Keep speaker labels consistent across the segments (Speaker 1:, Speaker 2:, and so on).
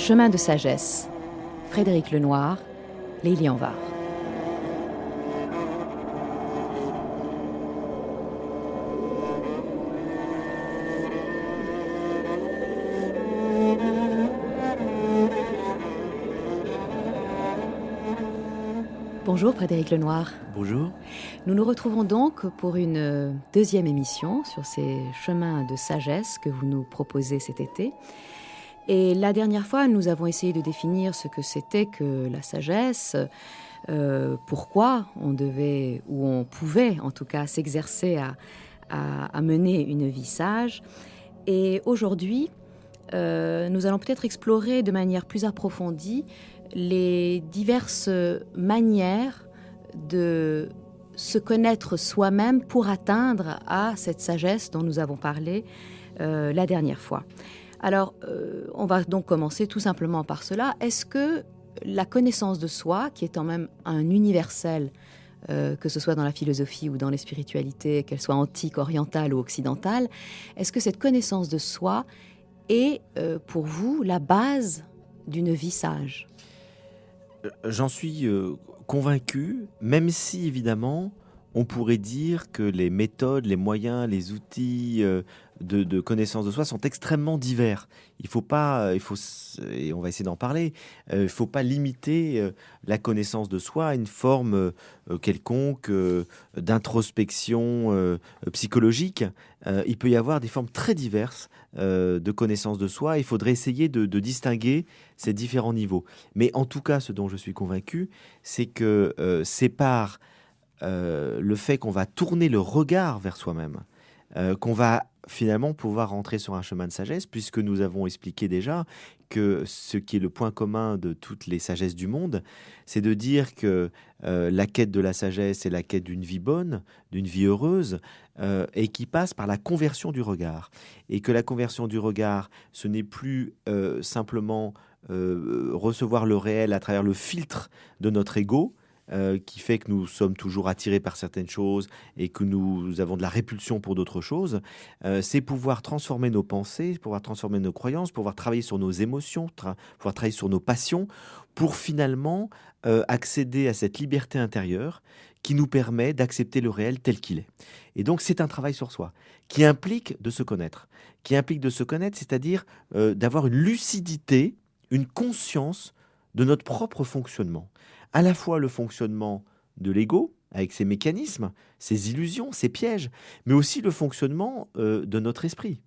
Speaker 1: Chemin de sagesse, Frédéric Lenoir, Lélie Anvar. Bonjour Frédéric Lenoir.
Speaker 2: Bonjour.
Speaker 1: Nous nous retrouvons donc pour une deuxième émission sur ces chemins de sagesse que vous nous proposez cet été. Et la dernière fois, nous avons essayé de définir ce que c'était que la sagesse, pourquoi on devait, ou on pouvait en tout cas, s'exercer à mener une vie sage. Et aujourd'hui, nous allons peut-être explorer de manière plus approfondie les diverses manières de se connaître soi-même pour atteindre à cette sagesse dont nous avons parlé la dernière fois. Alors, on va donc commencer tout simplement par cela. Est-ce que la connaissance de soi, qui est quand même un universel, que ce soit dans la philosophie ou dans les spiritualités, qu'elle soit antique, orientale ou occidentale, est-ce que cette connaissance de soi est, pour vous, la base d'une vie sage ?
Speaker 2: J'en suis convaincu, même si évidemment on pourrait dire que les méthodes, les moyens, les outils de connaissance de soi sont extrêmement divers. Il faut pas, et on va essayer d'en parler, il faut pas limiter la connaissance de soi à une forme quelconque d'introspection psychologique. Il peut y avoir des formes très diverses de connaissance de soi. Il faudrait essayer de distinguer ces différents niveaux. Mais en tout cas, ce dont je suis convaincu, c'est que c'est par le fait qu'on va tourner le regard vers soi-même, qu'on va finalement pouvoir rentrer sur un chemin de sagesse, puisque nous avons expliqué déjà que ce qui est le point commun de toutes les sagesses du monde, c'est de dire que la quête de la sagesse est la quête d'une vie bonne, d'une vie heureuse, et qui passe par la conversion du regard. Et que la conversion du regard, ce n'est plus simplement recevoir le réel à travers le filtre de notre ego, qui fait que nous sommes toujours attirés par certaines choses et que nous avons de la répulsion pour d'autres choses, c'est pouvoir transformer nos pensées, pouvoir transformer nos croyances, pouvoir travailler sur nos émotions, pouvoir travailler sur nos passions, pour finalement accéder à cette liberté intérieure qui nous permet d'accepter le réel tel qu'il est. Et donc c'est un travail sur soi, qui implique de se connaître, c'est-à-dire d'avoir une lucidité, une conscience de notre propre fonctionnement. À la fois le fonctionnement de l'ego, avec ses mécanismes, ses illusions, ses pièges, mais aussi le fonctionnement de notre esprit.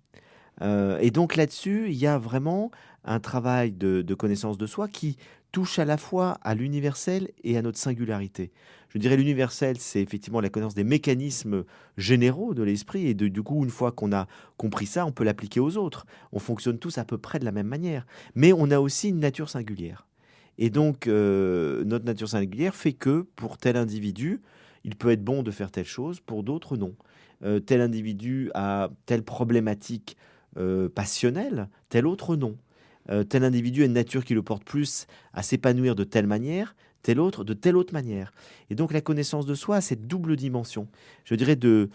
Speaker 2: Et donc là-dessus, il y a vraiment un travail de connaissance de soi qui touche à la fois à l'universel et à notre singularité. Je dirais l'universel, c'est effectivement la connaissance des mécanismes généraux de l'esprit, et du coup, une fois qu'on a compris ça, on peut l'appliquer aux autres. On fonctionne tous à peu près de la même manière, mais on a aussi une nature singulière. Et donc, notre nature singulière fait que, pour tel individu, il peut être bon de faire telle chose, pour d'autres, non. Tel individu a telle problématique passionnelle, tel autre, non. Tel individu a une nature qui le porte plus à s'épanouir de telle manière, tel autre de telle autre manière. Et donc, la connaissance de soi a cette double dimension, je dirais, de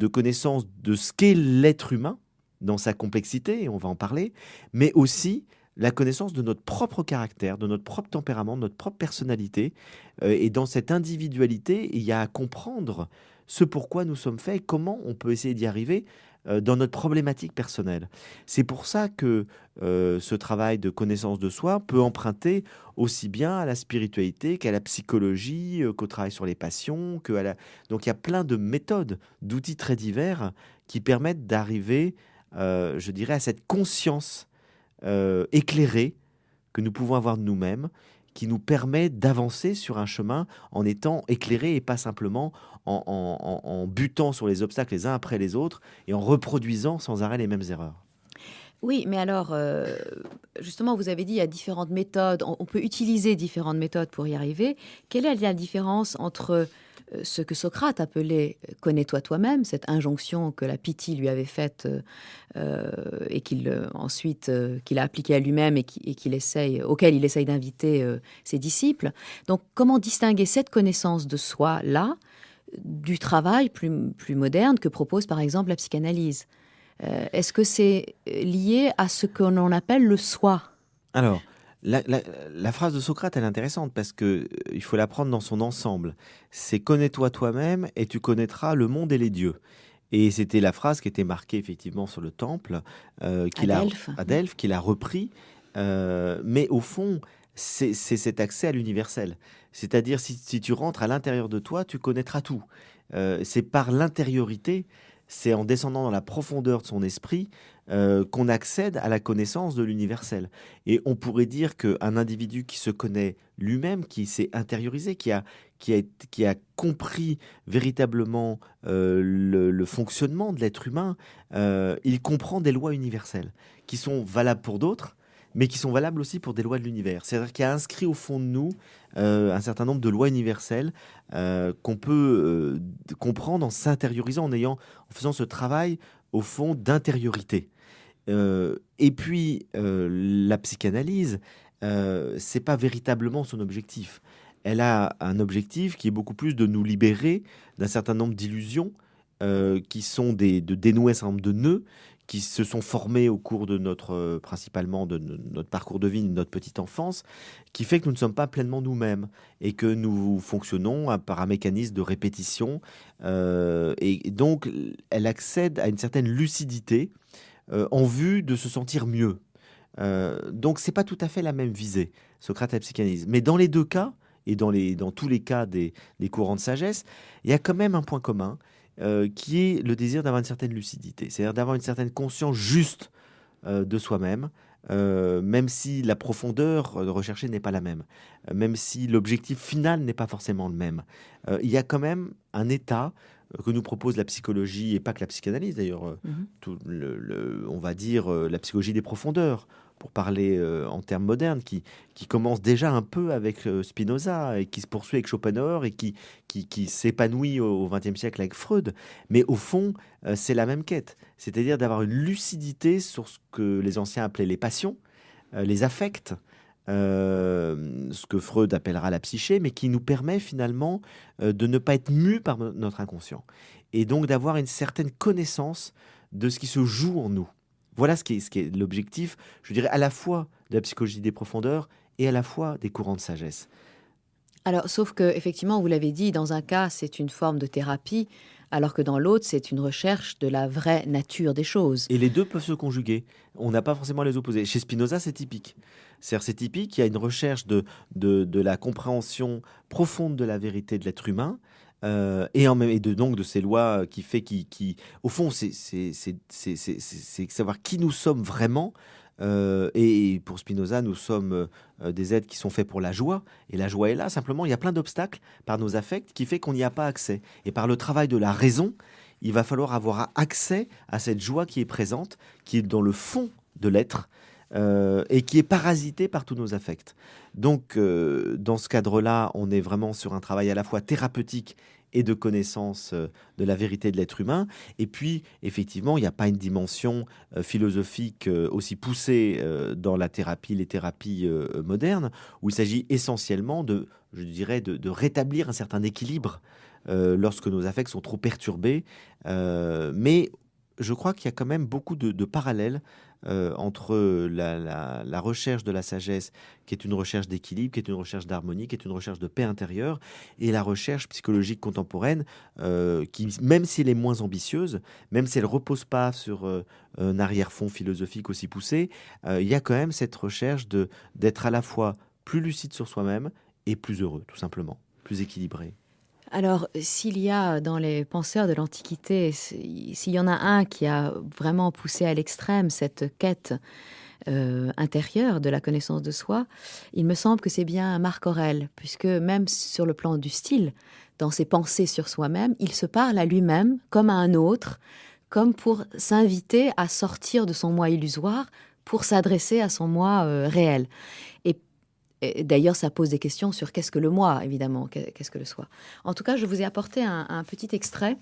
Speaker 2: connaissance de ce qu'est l'être humain, dans sa complexité, et on va en parler, mais aussi la connaissance de notre propre caractère, de notre propre tempérament, de notre propre personnalité. Et dans cette individualité, il y a à comprendre ce pourquoi nous sommes faits et comment on peut essayer d'y arriver dans notre problématique personnelle. C'est pour ça que ce travail de connaissance de soi peut emprunter aussi bien à la spiritualité qu'à la psychologie, qu'au travail sur les passions. Donc il y a plein de méthodes, d'outils très divers qui permettent d'arriver, je dirais, à cette conscience éclairée que nous pouvons avoir de nous-mêmes, qui nous permet d'avancer sur un chemin en étant éclairé et pas simplement en butant sur les obstacles les uns après les autres et en reproduisant sans arrêt les mêmes erreurs.
Speaker 1: Oui, mais alors, justement, vous avez dit il y a différentes méthodes, on peut utiliser différentes méthodes pour y arriver. Quelle est la différence entre ce que Socrate appelait « connais-toi toi-même », cette injonction que la Pythie lui avait faite et ensuite qu'il a appliquée à lui-même et auquel il essaye d'inviter ses disciples. Donc, comment distinguer cette connaissance de soi-là du travail plus moderne que propose par exemple la psychanalyse ? Est-ce que c'est lié à ce que l'on appelle le soi ?
Speaker 2: Alors, la, la- la phrase de Socrate, elle est intéressante parce que il faut la prendre dans son ensemble. C'est connais-toi toi-même et tu connaîtras le monde et les dieux. Et c'était la phrase qui était marquée effectivement sur le temple,
Speaker 1: À Delphes.
Speaker 2: à Delphes, qu'il a repris. Mais au fond, c'est cet accès à l'universel. C'est-à-dire, si tu rentres à l'intérieur de toi, tu connaîtras tout. C'est par l'intériorité, c'est en descendant dans la profondeur de son esprit qu'on accède à la connaissance de l'universel. Et on pourrait dire qu'un individu qui se connaît lui-même, qui s'est intériorisé, qui a compris véritablement le fonctionnement de l'être humain, il comprend des lois universelles qui sont valables pour d'autres, mais qui sont valables aussi pour des lois de l'univers. C'est-à-dire qu'il y a inscrit au fond de nous un certain nombre de lois universelles qu'on peut comprendre en s'intériorisant, en faisant ce travail au fond d'intériorité. Et puis, la psychanalyse, c'est pas véritablement son objectif. Elle a un objectif qui est beaucoup plus de nous libérer d'un certain nombre d'illusions qui sont de dénouer un certain nombre de nœuds qui se sont formés au cours de principalement notre parcours de vie, de notre petite enfance, qui fait que nous ne sommes pas pleinement nous-mêmes et que nous fonctionnons par un mécanisme de répétition. Et donc, elle accède à une certaine lucidité en vue de se sentir mieux. Donc c'est pas tout à fait la même visée, Socrate et la psychanalyse. Mais dans les deux cas, et dans tous les cas des courants de sagesse, il y a quand même un point commun qui est le désir d'avoir une certaine lucidité, c'est-à-dire d'avoir une certaine conscience juste de soi-même, même si la profondeur recherchée n'est pas la même, même si l'objectif final n'est pas forcément le même. Il y a quand même un état que nous propose la psychologie, et pas que la psychanalyse d'ailleurs,
Speaker 1: Mhm.
Speaker 2: on va dire la psychologie des profondeurs, pour parler en termes modernes, qui commence déjà un peu avec Spinoza, et qui se poursuit avec Schopenhauer, et qui s'épanouit au XXe siècle avec Freud. Mais au fond, c'est la même quête, c'est-à-dire d'avoir une lucidité sur ce que les anciens appelaient les passions, les affects, ce que Freud appellera la psyché, mais qui nous permet finalement de ne pas être mu par notre inconscient, et donc d'avoir une certaine connaissance de ce qui se joue en nous. Voilà ce qui est l'objectif, je dirais, à la fois de la psychologie des profondeurs et à la fois des courants de sagesse.
Speaker 1: Alors, sauf que, effectivement, vous l'avez dit, dans un cas, c'est une forme de thérapie, alors que dans l'autre, c'est une recherche de la vraie nature des choses.
Speaker 2: Et les deux peuvent se conjuguer. On n'a pas forcément à les opposer. Chez Spinoza, c'est typique. C'est typique, il y a une recherche de la compréhension profonde de la vérité de l'être humain, donc de ces lois qui fait au fond, c'est savoir qui nous sommes vraiment. Et pour Spinoza, nous sommes des êtres qui sont faits pour la joie. Et la joie est là. Simplement, il y a plein d'obstacles par nos affects qui fait qu'on n'y a pas accès. Et par le travail de la raison, il va falloir avoir accès à cette joie qui est présente, qui est dans le fond de l'être, et qui est parasitée par tous nos affects. Donc, dans ce cadre-là, on est vraiment sur un travail à la fois thérapeutique et de connaissance de la vérité de l'être humain. Et puis, effectivement, il n'y a pas une dimension philosophique aussi poussée dans les thérapies modernes, où il s'agit essentiellement je dirais, de rétablir un certain équilibre lorsque nos affects sont trop perturbés. Mais je crois qu'il y a quand même beaucoup de parallèles entre la recherche de la sagesse, qui est une recherche d'équilibre, qui est une recherche d'harmonie, qui est une recherche de paix intérieure, et la recherche psychologique contemporaine, qui, même si elle est moins ambitieuse, même si elle ne repose pas sur un arrière-fond philosophique aussi poussé, il y a quand même cette recherche d'être à la fois plus lucide sur soi-même et plus heureux, tout simplement, plus équilibré.
Speaker 1: Alors, s'il y a dans les penseurs de l'Antiquité, s'il y en a un qui a vraiment poussé à l'extrême cette quête intérieure de la connaissance de soi, il me semble que c'est bien Marc Aurèle, puisque même sur le plan du style, dans ses pensées sur soi-même, il se parle à lui-même comme à un autre, comme pour s'inviter à sortir de son moi illusoire pour s'adresser à son moi réel. Et d'ailleurs, ça pose des questions sur qu'est-ce que le moi, évidemment, qu'est-ce que le soi. En tout cas, je vous ai apporté un petit extrait,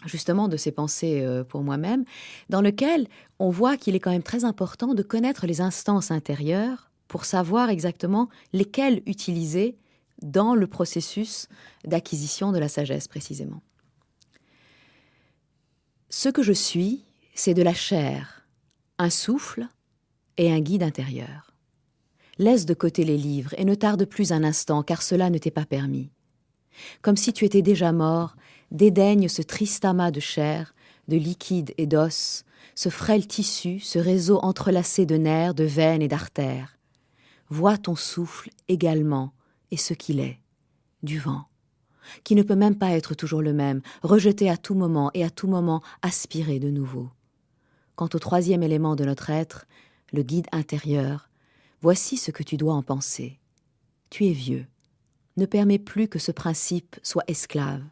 Speaker 1: justement, de ces pensées pour moi-même, dans lequel on voit qu'il est quand même très important de connaître les instances intérieures pour savoir exactement lesquelles utiliser dans le processus d'acquisition de la sagesse, précisément. Ce que je suis, c'est de la chair, un souffle et un guide intérieur. Laisse de côté les livres et ne tarde plus un instant, car cela ne t'est pas permis. Comme si tu étais déjà mort, dédaigne ce triste amas de chair, de liquide et d'os, ce frêle tissu, ce réseau entrelacé de nerfs, de veines et d'artères. Vois ton souffle également et ce qu'il est, du vent, qui ne peut même pas être toujours le même, rejeté à tout moment et à tout moment aspiré de nouveau. Quant au troisième élément de notre être, le guide intérieur, voici ce que tu dois en penser. Tu es vieux. Ne permets plus que ce principe soit esclave,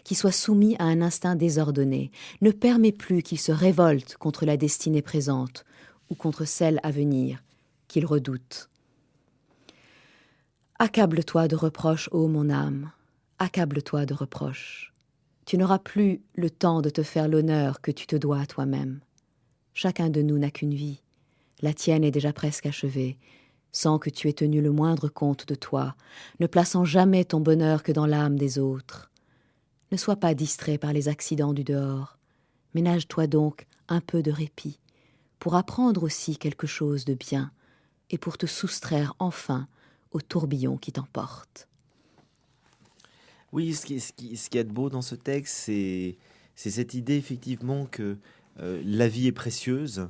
Speaker 1: qu'il soit soumis à un instinct désordonné. Ne permets plus qu'il se révolte contre la destinée présente ou contre celle à venir, qu'il redoute. Accable-toi de reproches, ô mon âme, accable-toi de reproches. Tu n'auras plus le temps de te faire l'honneur que tu te dois à toi-même. Chacun de nous n'a qu'une vie. La tienne est déjà presque achevée, sans que tu aies tenu le moindre compte de toi, ne plaçant jamais ton bonheur que dans l'âme des autres. Ne sois pas distrait par les accidents du dehors. Ménage-toi donc un peu de répit, pour apprendre aussi quelque chose de bien, et pour te soustraire enfin au tourbillon qui t'emporte.
Speaker 2: Oui, ce qui est de beau dans ce texte, c'est cette idée effectivement que la vie est précieuse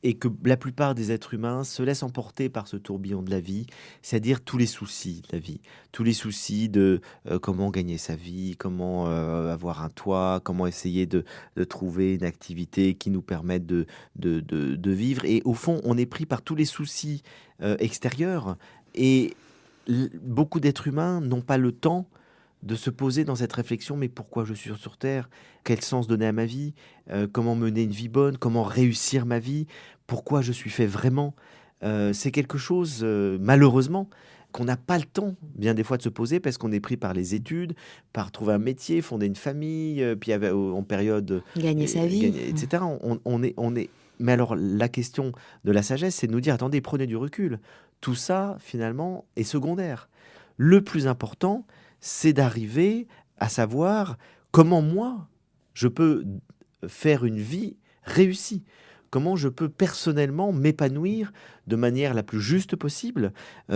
Speaker 2: et que la plupart des êtres humains se laissent emporter par ce tourbillon de la vie, c'est-à-dire tous les soucis de la vie, tous les soucis de comment gagner sa vie, comment avoir un toit, comment essayer de trouver une activité qui nous permette de vivre. Et au fond, on est pris par tous les soucis extérieurs et beaucoup d'êtres humains n'ont pas le temps de se poser dans cette réflexion, mais pourquoi je suis sur Terre? Quel sens donner à ma vie? Comment mener une vie bonne? Comment réussir ma vie? Pourquoi je suis fait vraiment? C'est quelque chose, malheureusement, qu'on n'a pas le temps, bien des fois, de se poser parce qu'on est pris par les études, par trouver un métier, fonder une famille, puis en période,
Speaker 1: Gagner sa vie.
Speaker 2: etc. On est... Mais alors, la question de la sagesse, c'est de nous dire, attendez, prenez du recul. Tout ça, finalement, est secondaire. Le plus important, c'est d'arriver à savoir comment moi, je peux faire une vie réussie. Comment je peux personnellement m'épanouir de manière la plus juste possible.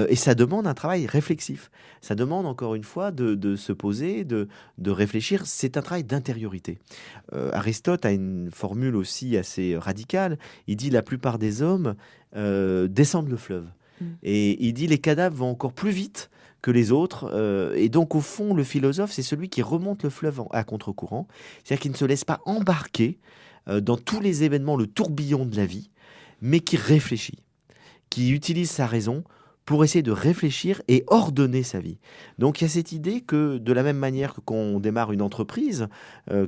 Speaker 2: Et ça demande un travail réflexif. Ça demande encore une fois de se poser, de réfléchir. C'est un travail d'intériorité. Aristote a une formule aussi assez radicale. Il dit la plupart des hommes descendent le fleuve. Et il dit les cadavres vont encore plus vite que les autres. Et donc, au fond, le philosophe, c'est celui qui remonte le fleuve à contre-courant. C'est-à-dire qu'il ne se laisse pas embarquer dans tous les événements, le tourbillon de la vie, mais qui réfléchit, qui utilise sa raison pour essayer de réfléchir et ordonner sa vie. Donc il y a cette idée que de la même manière que quand on démarre une entreprise,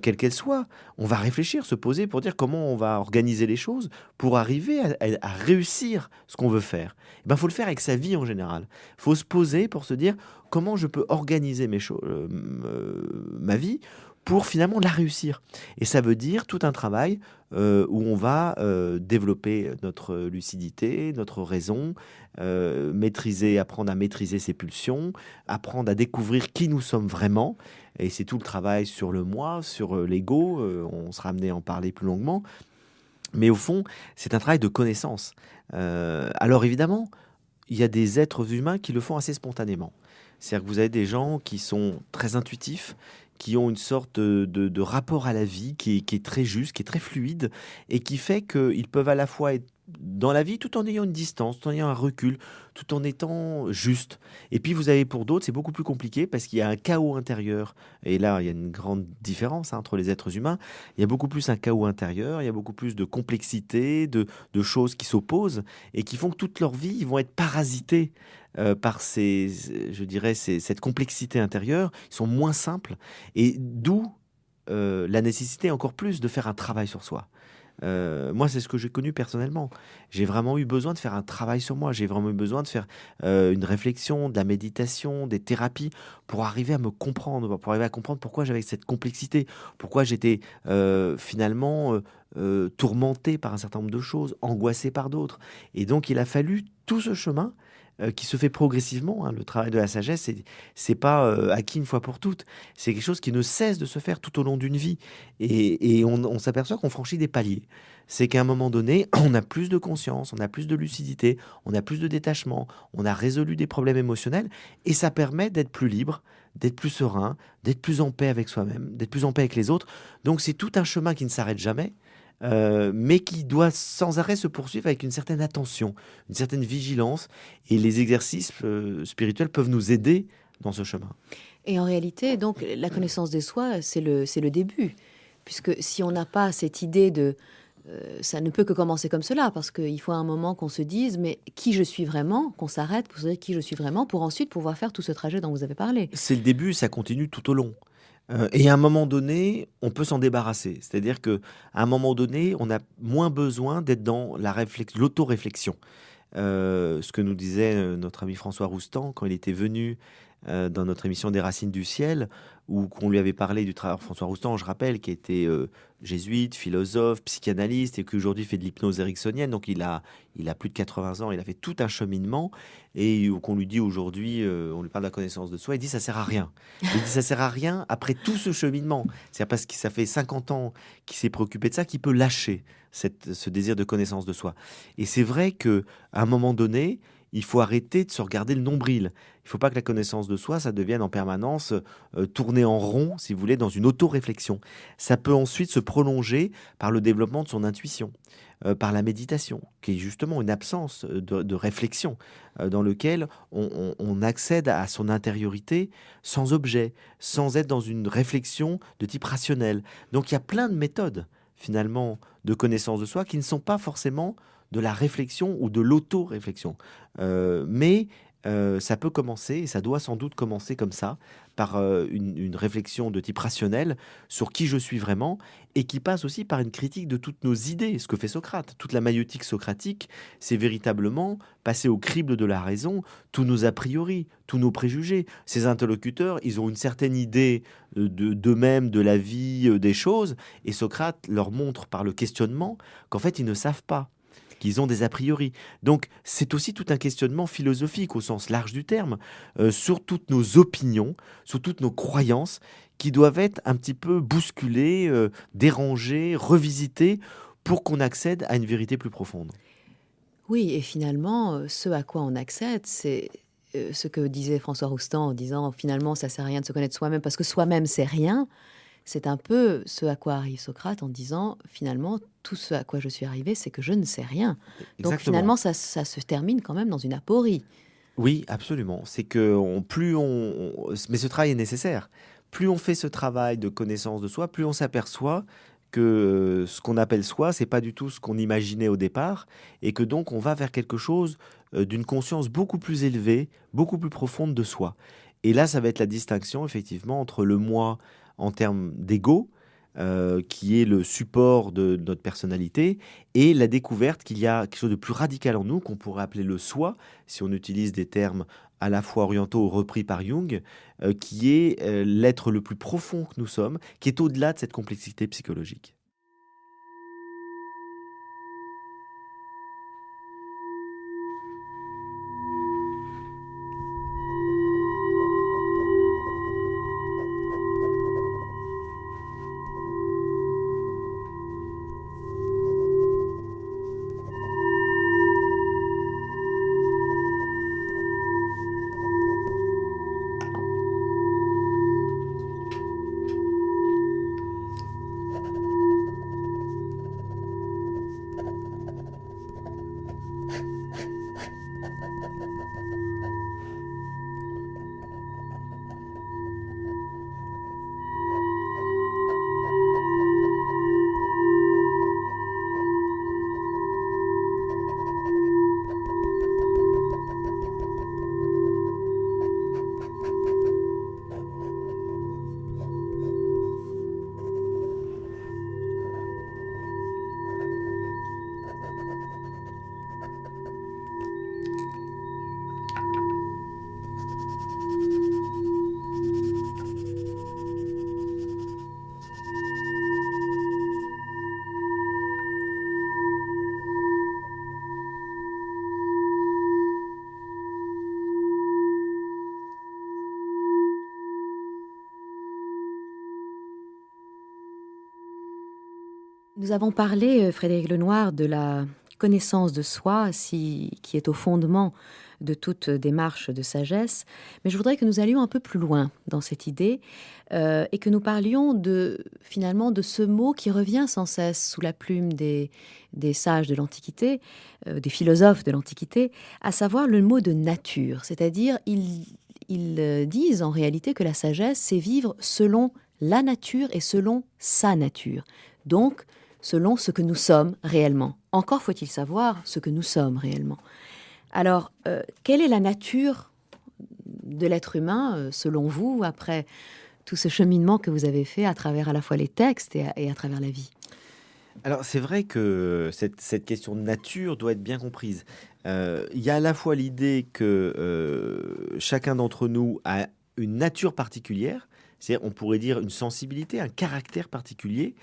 Speaker 2: quelle qu'elle soit, on va réfléchir, se poser pour dire comment on va organiser les choses pour arriver à réussir ce qu'on veut faire. Il faut le faire avec sa vie en général. Il faut se poser pour se dire comment je peux organiser ma vie pour finalement la réussir. Et ça veut dire tout un travail où on va développer notre lucidité, notre raison, apprendre à maîtriser ses pulsions, apprendre à découvrir qui nous sommes vraiment. Et c'est tout le travail sur le moi, sur l'ego. On sera amené à en parler plus longuement. Mais au fond, c'est un travail de connaissance. Alors évidemment, il y a des êtres humains qui le font assez spontanément. C'est-à-dire que vous avez des gens qui sont très intuitifs, qui ont une sorte de rapport à la vie qui est très juste, qui est très fluide, et qui fait qu'ils peuvent à la fois être dans la vie tout en ayant une distance, tout en ayant un recul, tout en étant juste. Et puis vous avez pour d'autres, c'est beaucoup plus compliqué parce qu'il y a un chaos intérieur. Et là, il y a une grande différence entre les êtres humains. Il y a beaucoup plus un chaos intérieur, il y a beaucoup plus de complexité, de choses qui s'opposent et qui font que toute leur vie, ils vont être parasités par cette complexité intérieure. Ils sont moins simples. Et d'où la nécessité encore plus de faire un travail sur soi. Moi, c'est ce que j'ai connu personnellement. J'ai vraiment eu besoin de faire un travail sur moi. J'ai vraiment eu besoin de faire une réflexion, de la méditation, des thérapies pour arriver à me comprendre, pour arriver à comprendre pourquoi j'avais cette complexité, pourquoi j'étais finalement tourmenté par un certain nombre de choses, angoissé par d'autres. Et donc, il a fallu tout ce chemin qui se fait progressivement. Hein. Le travail de la sagesse, c'est pas acquis une fois pour toutes. C'est quelque chose qui ne cesse de se faire tout au long d'une vie. Et on s'aperçoit qu'on franchit des paliers. C'est qu'à un moment donné, on a plus de conscience, on a plus de lucidité, on a plus de détachement, on a résolu des problèmes émotionnels, et ça permet d'être plus libre, d'être plus serein, d'être plus en paix avec soi-même, d'être plus en paix avec les autres. Donc c'est tout un chemin qui ne s'arrête jamais, mais qui doit sans arrêt se poursuivre avec une certaine attention, une certaine vigilance, et les exercices spirituels peuvent nous aider dans ce chemin.
Speaker 1: Et en réalité, donc, la connaissance de soi, c'est le début. Puisque si on n'a pas cette idée de... ça ne peut que commencer comme cela, parce qu'il faut à un moment qu'on se dise, mais qui je suis vraiment, qu'on s'arrête pour se dire qui je suis vraiment, pour ensuite pouvoir faire tout ce trajet dont vous avez parlé.
Speaker 2: C'est le début, ça continue tout au long. Et à un moment donné, on peut s'en débarrasser. C'est-à-dire qu'à un moment donné, on a moins besoin d'être dans l'autoréflexion. Ce que nous disait notre ami François Roustan quand il était venu dans notre émission des Racines du Ciel, où qu'on lui avait parlé du travail. François Roustan, je rappelle, qui était jésuite, philosophe, psychanalyste, et qui aujourd'hui fait de l'hypnose ericksonienne. Donc il a plus de 80 ans, il a fait tout un cheminement, et qu'on lui dit aujourd'hui, on lui parle de la connaissance de soi, il dit ça sert à rien. Il dit ça sert à rien après tout ce cheminement. C'est parce que ça fait 50 ans qu'il s'est préoccupé de ça qu'il peut lâcher ce désir de connaissance de soi. Et c'est vrai qu'à un moment donné, il faut arrêter de se regarder le nombril. Il ne faut pas que la connaissance de soi, ça devienne en permanence tourner en rond, si vous voulez, dans une auto-réflexion. Ça peut ensuite se prolonger par le développement de son intuition, par la méditation, qui est justement une absence de réflexion, dans lequel on accède à son intériorité sans objet, sans être dans une réflexion de type rationnel. Donc il y a plein de méthodes, finalement, de connaissance de soi qui ne sont pas forcément de la réflexion ou de l'auto-réflexion. Mais ça peut commencer, et ça doit sans doute commencer comme ça, par une réflexion de type rationnel sur qui je suis vraiment, et qui passe aussi par une critique de toutes nos idées, ce que fait Socrate. Toute la maïeutique socratique, c'est véritablement passer au crible de la raison tous nos a priori, tous nos préjugés. Ces interlocuteurs, ils ont une certaine idée d'eux-mêmes, de la vie, des choses, et Socrate leur montre par le questionnement qu'en fait, ils ne savent pas, qu'ils ont des a priori. Donc, c'est aussi tout un questionnement philosophique au sens large du terme, sur toutes nos opinions, sur toutes nos croyances, qui doivent être un petit peu bousculées, dérangées, revisitées, pour qu'on accède à une vérité plus profonde.
Speaker 1: Oui, et finalement, ce à quoi on accède, c'est ce que disait François Roustan en disant finalement ça sert à rien de se connaître soi-même parce que soi-même c'est rien. C'est un peu ce à quoi arrive Socrate en disant finalement tout ce à quoi je suis arrivé c'est que je ne sais rien. Donc
Speaker 2: Exactement.
Speaker 1: finalement ça se termine quand même dans une aporie.
Speaker 2: Oui, absolument. C'est que mais ce travail est nécessaire. Plus on fait ce travail de connaissance de soi, plus on s'aperçoit que ce qu'on appelle soi, c'est pas du tout ce qu'on imaginait au départ, et que donc on va vers quelque chose d'une conscience beaucoup plus élevée, beaucoup plus profonde de soi. Et là, ça va être la distinction effectivement entre le moi en termes d'ego, qui est le support de notre personnalité, et la découverte qu'il y a quelque chose de plus radical en nous, qu'on pourrait appeler le soi, si on utilise des termes à la fois orientaux repris par Jung, qui est l'être le plus profond que nous sommes, qui est au-delà de cette complexité psychologique.
Speaker 1: Nous avons parlé, Frédéric Lenoir, de la connaissance de soi, qui est au fondement de toute démarche de sagesse. Mais je voudrais que nous allions un peu plus loin dans cette idée et que nous parlions finalement de ce mot qui revient sans cesse sous la plume des sages de l'Antiquité, des philosophes de l'Antiquité, à savoir le mot de nature. C'est-à-dire, ils disent en réalité que la sagesse, c'est vivre selon la nature et selon sa nature. Donc, selon ce que nous sommes réellement. Encore faut-il savoir ce que nous sommes réellement. Alors, quelle est la nature de l'être humain, selon vous, après tout ce cheminement que vous avez fait à travers à la fois les textes et à travers la vie?
Speaker 2: Alors, c'est vrai que cette question de nature doit être bien comprise. Il y a à la fois l'idée que chacun d'entre nous a une nature particulière, c'est-à-dire on pourrait dire une sensibilité, un caractère particulier,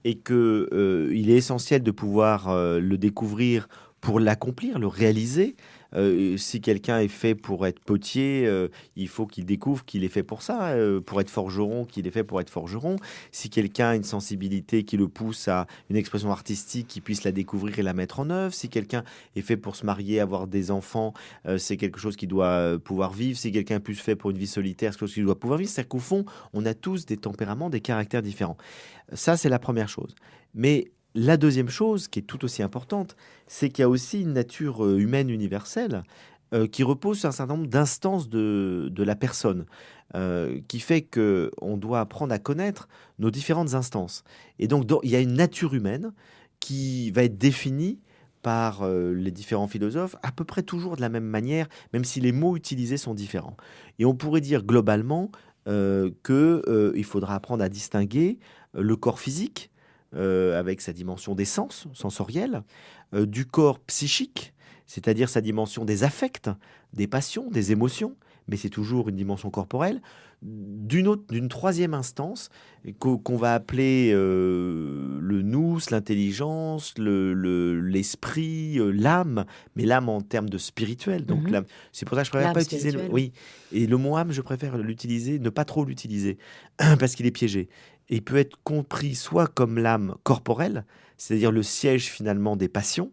Speaker 2: et que il est essentiel de pouvoir le découvrir pour l'accomplir, le réaliser. Si quelqu'un est fait pour être potier, il faut qu'il découvre qu'il est fait pour ça. Pour être forgeron, qu'il est fait pour être forgeron. Si quelqu'un a une sensibilité qui le pousse à une expression artistique, qu'il puisse la découvrir et la mettre en œuvre. Si quelqu'un est fait pour se marier, avoir des enfants, c'est quelque chose qu'il doit pouvoir vivre. Si quelqu'un est plus fait pour une vie solitaire, c'est quelque chose qu'il doit pouvoir vivre. C'est-à-dire qu'au fond, on a tous des tempéraments, des caractères différents. Ça, c'est la première chose. Mais la deuxième chose, qui est tout aussi importante, c'est qu'il y a aussi une nature humaine universelle qui repose sur un certain nombre d'instances de la personne, qui fait qu'on doit apprendre à connaître nos différentes instances. Et donc, il y a une nature humaine qui va être définie par les différents philosophes à peu près toujours de la même manière, même si les mots utilisés sont différents. Et on pourrait dire globalement qu'il faudra apprendre à distinguer le corps physique, avec sa dimension des sens, sensorielle, du corps psychique, c'est-à-dire sa dimension des affects, des passions, des émotions, mais c'est toujours une dimension corporelle, d'une troisième instance qu'on va appeler le nous, l'intelligence, l'esprit, l'âme, mais l'âme en termes de spirituel. Donc
Speaker 1: Mhm.
Speaker 2: c'est pour ça que je préfère
Speaker 1: L'âme
Speaker 2: pas utiliser
Speaker 1: spirituelle, oui.
Speaker 2: oui, et le mot âme, je préfère l'utiliser, ne pas trop l'utiliser, parce qu'il est piégé. Et il peut être compris soit comme l'âme corporelle, c'est-à-dire le siège finalement des passions,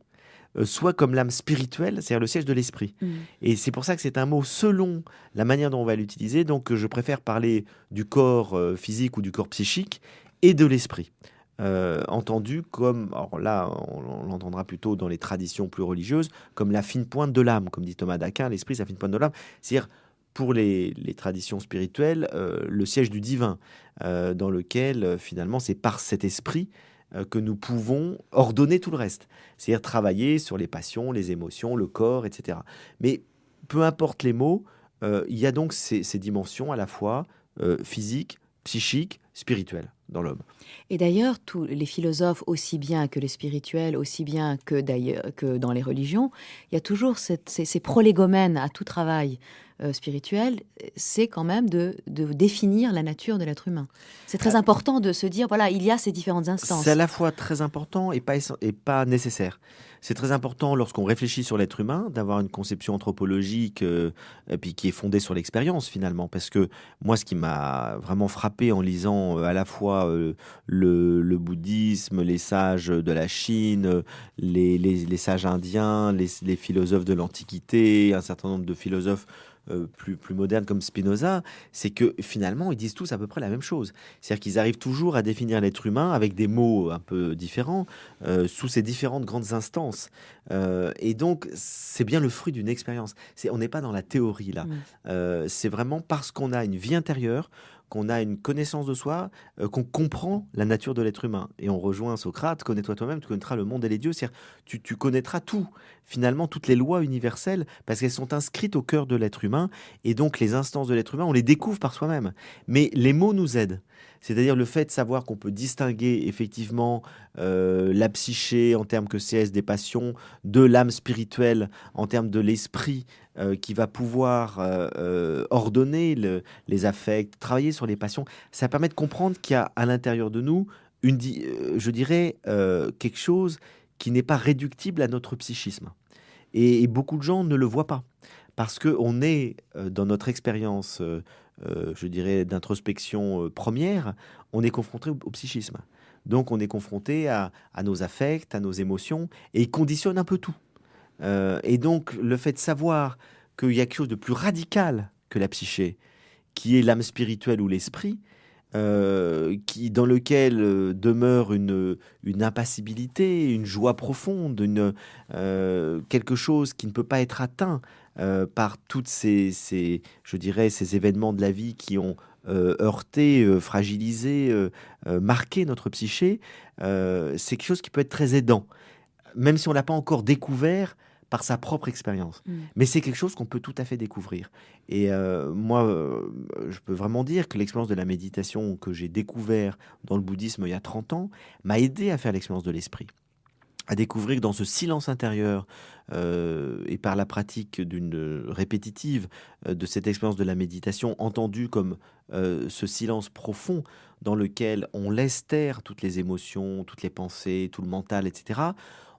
Speaker 2: soit comme l'âme spirituelle, c'est-à-dire le siège de l'esprit.
Speaker 1: Mm.
Speaker 2: Et c'est pour ça que c'est un mot selon la manière dont on va l'utiliser. Donc je préfère parler du corps physique ou du corps psychique et de l'esprit. Entendu comme, alors là on l'entendra plutôt dans les traditions plus religieuses, comme la fine pointe de l'âme, comme dit Thomas d'Aquin, l'esprit c'est la fine pointe de l'âme. C'est-à-dire pour les traditions spirituelles, le siège du divin, dans lequel finalement c'est par cet esprit que nous pouvons ordonner tout le reste. C'est-à-dire travailler sur les passions, les émotions, le corps, etc. Mais peu importe les mots, il y a donc ces dimensions à la fois physiques, psychiques, spirituelles dans l'homme.
Speaker 1: Et d'ailleurs, tous les philosophes, aussi bien que les spirituels, aussi bien que d'ailleurs que dans les religions, il y a toujours ces prolégomènes à tout travail spirituel, c'est quand même de définir la nature de l'être humain. C'est très important de se dire, voilà, il y a ces différentes
Speaker 2: C'est à
Speaker 1: instances.
Speaker 2: la fois très important et pas nécessaire. C'est très important lorsqu'on réfléchit sur l'être humain d'avoir une conception anthropologique et puis qui est fondée sur l'expérience finalement. Parce que moi, ce qui m'a vraiment frappé en lisant à la fois le bouddhisme, les sages de la Chine, les sages indiens, les philosophes de l'Antiquité, un certain nombre de philosophes plus modernes comme Spinoza, c'est que finalement, ils disent tous à peu près la même chose. C'est-à-dire qu'ils arrivent toujours à définir l'être humain avec des mots un peu différents, sous ces différentes grandes instances. Et donc, c'est bien le fruit d'une expérience. On n'est pas dans la théorie là.
Speaker 1: Mm.
Speaker 2: C'est vraiment parce qu'on a une vie intérieure, qu'on a une connaissance de soi, qu'on comprend la nature de l'être humain. Et on rejoint Socrate, connais-toi toi-même, tu connaîtras le monde et les dieux. C'est-à-dire, tu connaîtras tout, finalement, toutes les lois universelles, parce qu'elles sont inscrites au cœur de l'être humain. Et donc, les instances de l'être humain, on les découvre par soi-même. Mais les mots nous aident. C'est-à-dire le fait de savoir qu'on peut distinguer effectivement la psyché en termes que c'est des passions, de l'âme spirituelle en termes de l'esprit qui va pouvoir ordonner les affects, travailler sur les passions. Ça permet de comprendre qu'il y a à l'intérieur de nous, je dirais, quelque chose qui n'est pas réductible à notre psychisme. Et beaucoup de gens ne le voient pas. Parce qu'on est, dans notre expérience, je dirais, d'introspection première, on est confronté au psychisme. Donc on est confronté à nos affects, à nos émotions, et ils conditionnent un peu tout. Et donc le fait de savoir qu'il y a quelque chose de plus radical que la psyché, qui est l'âme spirituelle ou l'esprit, dans lequel demeure une impassibilité, une joie profonde, quelque chose qui ne peut pas être atteint par toutes je dirais, ces événements de la vie qui ont heurté, fragilisé, marqué notre psyché. C'est quelque chose qui peut être très aidant, même si on ne l'a pas encore découvert par sa propre expérience. Mais c'est quelque chose qu'on peut tout à fait découvrir. Et moi, je peux vraiment dire que l'expérience de la méditation que j'ai découvert dans le bouddhisme il y a 30 ans m'a aidé à faire l'expérience de l'esprit, à découvrir que dans ce silence intérieur et par la pratique d'une répétitive de cette expérience de la méditation, entendue comme ce silence profond dans lequel on laisse taire toutes les émotions, toutes les pensées, tout le mental, etc.,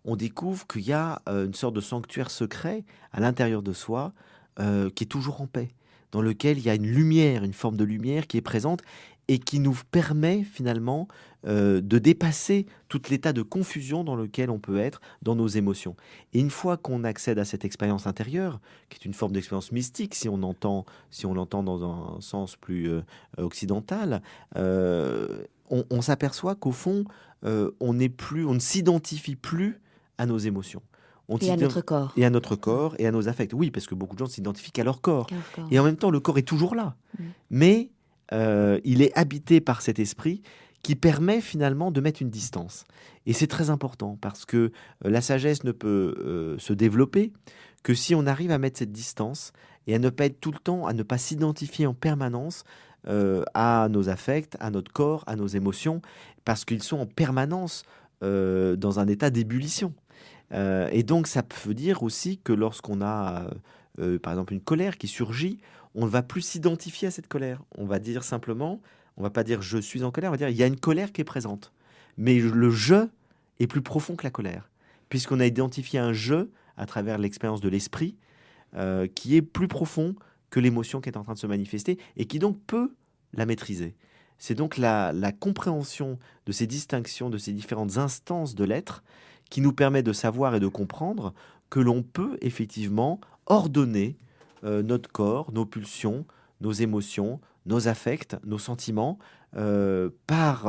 Speaker 2: on découvre qu'il y a une sorte de sanctuaire secret à l'intérieur de soi qui est toujours en paix, dans lequel il y a une lumière, une forme de lumière qui est présente et qui nous permet finalement de dépasser tout l'état de confusion dans lequel on peut être dans nos émotions. Et une fois qu'on accède à cette expérience intérieure, qui est une forme d'expérience mystique, si on l'entend dans un sens plus occidental, on s'aperçoit qu'au fond, on ne s'identifie plus à nos émotions.
Speaker 1: Et à notre corps.
Speaker 2: Et à notre corps, et à nos affects. Oui, parce que beaucoup de gens s'identifient qu'à leur corps.
Speaker 1: D'accord.
Speaker 2: Et en même temps, le corps est toujours là. Mais il est habité par cet esprit qui permet finalement de mettre une distance. Et c'est très important, parce que la sagesse ne peut se développer que si on arrive à mettre cette distance et à ne pas être tout le temps, à ne pas s'identifier en permanence à nos affects, à notre corps, à nos émotions, parce qu'ils sont en permanence dans un état d'ébullition. Et donc, ça veut dire aussi que lorsqu'on a, par exemple, une colère qui surgit, on ne va plus s'identifier à cette colère. On va dire simplement, on va pas dire je suis en colère, on va dire il y a une colère qui est présente. Mais le je est plus profond que la colère, puisqu'on a identifié un je à travers l'expérience de l'esprit qui est plus profond que l'émotion qui est en train de se manifester et qui donc peut la maîtriser. C'est donc la compréhension de ces distinctions, de ces différentes instances de l'être qui nous permet de savoir et de comprendre que l'on peut effectivement ordonner notre corps, nos pulsions, nos émotions, nos affects, nos sentiments par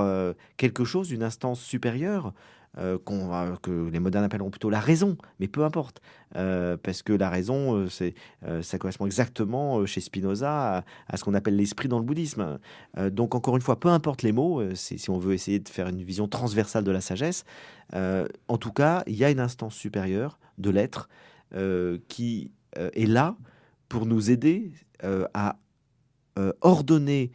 Speaker 2: quelque chose, une instance supérieure que les modernes appelleront plutôt la raison, mais peu importe, parce que la raison, ça correspond exactement chez Spinoza à ce qu'on appelle l'esprit dans le bouddhisme. Donc encore une fois, peu importe les mots, si on veut essayer de faire une vision transversale de la sagesse, en tout cas, il y a une instance supérieure de l'être qui est là pour nous aider à ordonner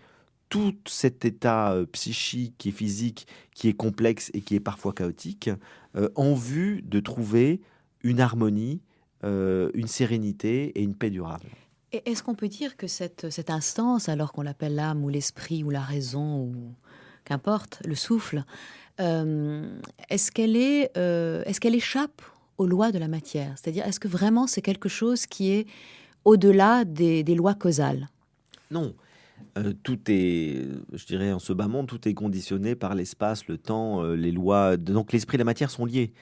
Speaker 2: tout cet état psychique et physique qui est complexe et qui est parfois chaotique, en vue de trouver une harmonie, une sérénité et une paix durable.
Speaker 1: Et est-ce qu'on peut dire que cette instance, alors qu'on l'appelle l'âme ou l'esprit ou la raison ou qu'importe, le souffle, est-ce qu'elle échappe aux lois de la matière? C'est-à-dire, est-ce que vraiment c'est quelque chose qui est au-delà des lois causales?
Speaker 2: Non. Tout est, je dirais, en ce bas monde, tout est conditionné par l'espace, le temps, les lois. Donc l'esprit et la matière sont liés.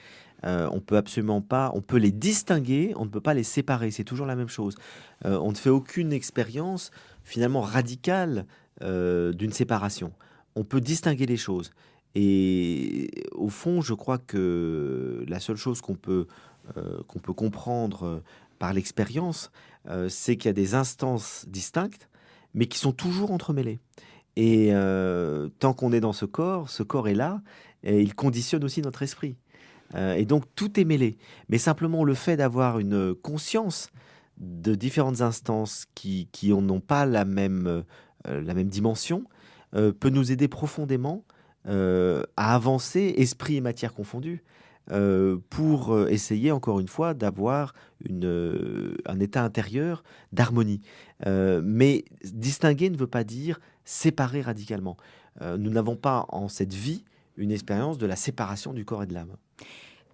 Speaker 2: On peut absolument pas, on peut les distinguer, on ne peut pas les séparer. C'est toujours la même chose. On ne fait aucune expérience finalement radicale d'une séparation. On peut distinguer les choses. Et au fond, je crois que la seule chose qu'on peut comprendre par l'expérience, c'est qu'il y a des instances distinctes mais qui sont toujours entremêlés. Et tant qu'on est dans ce corps est là, et il conditionne aussi notre esprit. Et donc tout est mêlé. Mais simplement le fait d'avoir une conscience de différentes instances qui n'ont pas la même dimension peut nous aider profondément à avancer, esprit et matière confondus, pour essayer encore une fois d'avoir un état intérieur d'harmonie. Mais distinguer ne veut pas dire séparer radicalement. Nous n'avons pas en cette vie une expérience de la séparation du corps et de l'âme.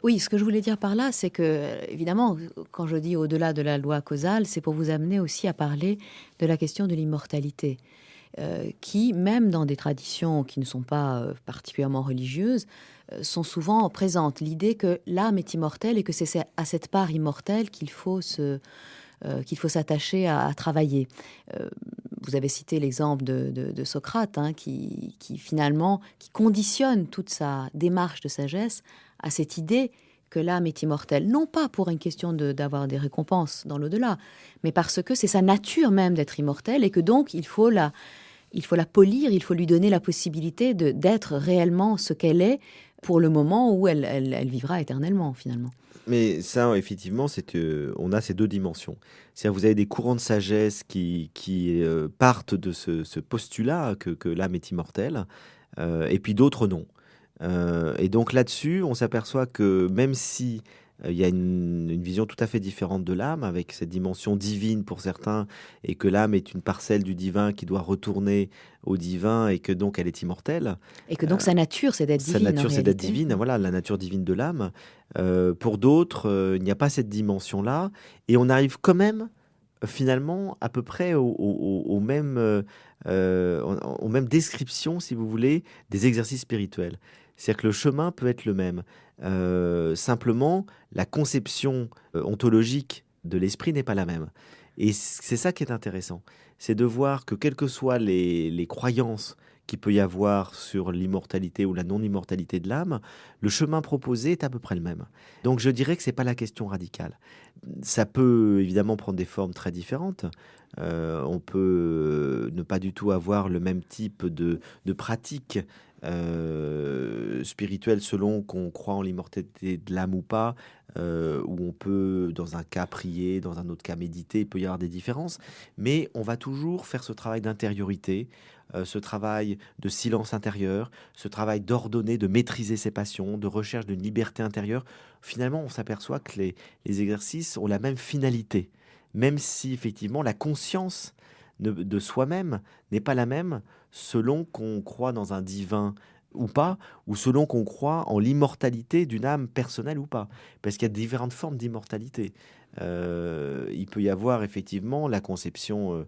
Speaker 1: Oui, ce que je voulais dire par là, c'est que, évidemment, quand je dis au-delà de la loi causale, c'est pour vous amener aussi à parler de la question de l'immortalité. qui, même dans des traditions qui ne sont pas particulièrement religieuses, sont souvent présentes. L'idée que l'âme est immortelle et que c'est à cette part immortelle qu'il faut s'attacher à travailler. Vous avez cité l'exemple de Socrate, hein, qui finalement qui conditionne toute sa démarche de sagesse à cette idée que l'âme est immortelle, non pas pour une question d'avoir des récompenses dans l'au-delà, mais parce que c'est sa nature même d'être immortelle et que donc il faut la polir, il faut lui donner la possibilité d'être réellement ce qu'elle est pour le moment où elle vivra éternellement finalement.
Speaker 2: Mais ça, effectivement, on a ces deux dimensions. C'est-à-dire, vous avez des courants de sagesse qui partent de ce postulat que l'âme est immortelle, et puis d'autres non. Et donc là-dessus, on s'aperçoit que même si il y a une vision tout à fait différente de l'âme, avec cette dimension divine pour certains, et que l'âme est une parcelle du divin qui doit retourner au divin, et que donc elle est immortelle.
Speaker 1: Et que donc sa nature, c'est d'être
Speaker 2: Sa
Speaker 1: divine en
Speaker 2: nature, c'est d'être
Speaker 1: réalité.
Speaker 2: divine, voilà, la nature divine de l'âme. Pour d'autres, il n'y a pas cette dimension-là, et on arrive quand même, finalement, à peu près aux mêmes descriptions, si vous voulez, des exercices spirituels. C'est-à-dire que le chemin peut être le même. Simplement, la conception ontologique de l'esprit n'est pas la même. Et c'est ça qui est intéressant. C'est de voir que quelles que soient les croyances qu'il peut y avoir sur l'immortalité ou la non-immortalité de l'âme, le chemin proposé est à peu près le même. Donc je dirais que ce n'est pas la question radicale. Ça peut évidemment prendre des formes très différentes. On peut ne pas du tout avoir le même type de pratique spirituelle selon qu'on croit en l'immortalité de l'âme ou pas, où on peut dans un cas prier, dans un autre cas méditer, il peut y avoir des différences, mais on va toujours faire ce travail d'intériorité, ce travail de silence intérieur, ce travail d'ordonner, de maîtriser ses passions, de recherche d'une liberté intérieure. Finalement, on s'aperçoit que les exercices ont la même finalité, même si effectivement la conscience de soi-même n'est pas la même selon qu'on croit dans un divin ou pas, ou selon qu'on croit en l'immortalité d'une âme personnelle ou pas. Parce qu'il y a différentes formes d'immortalité. Il peut y avoir effectivement la conception,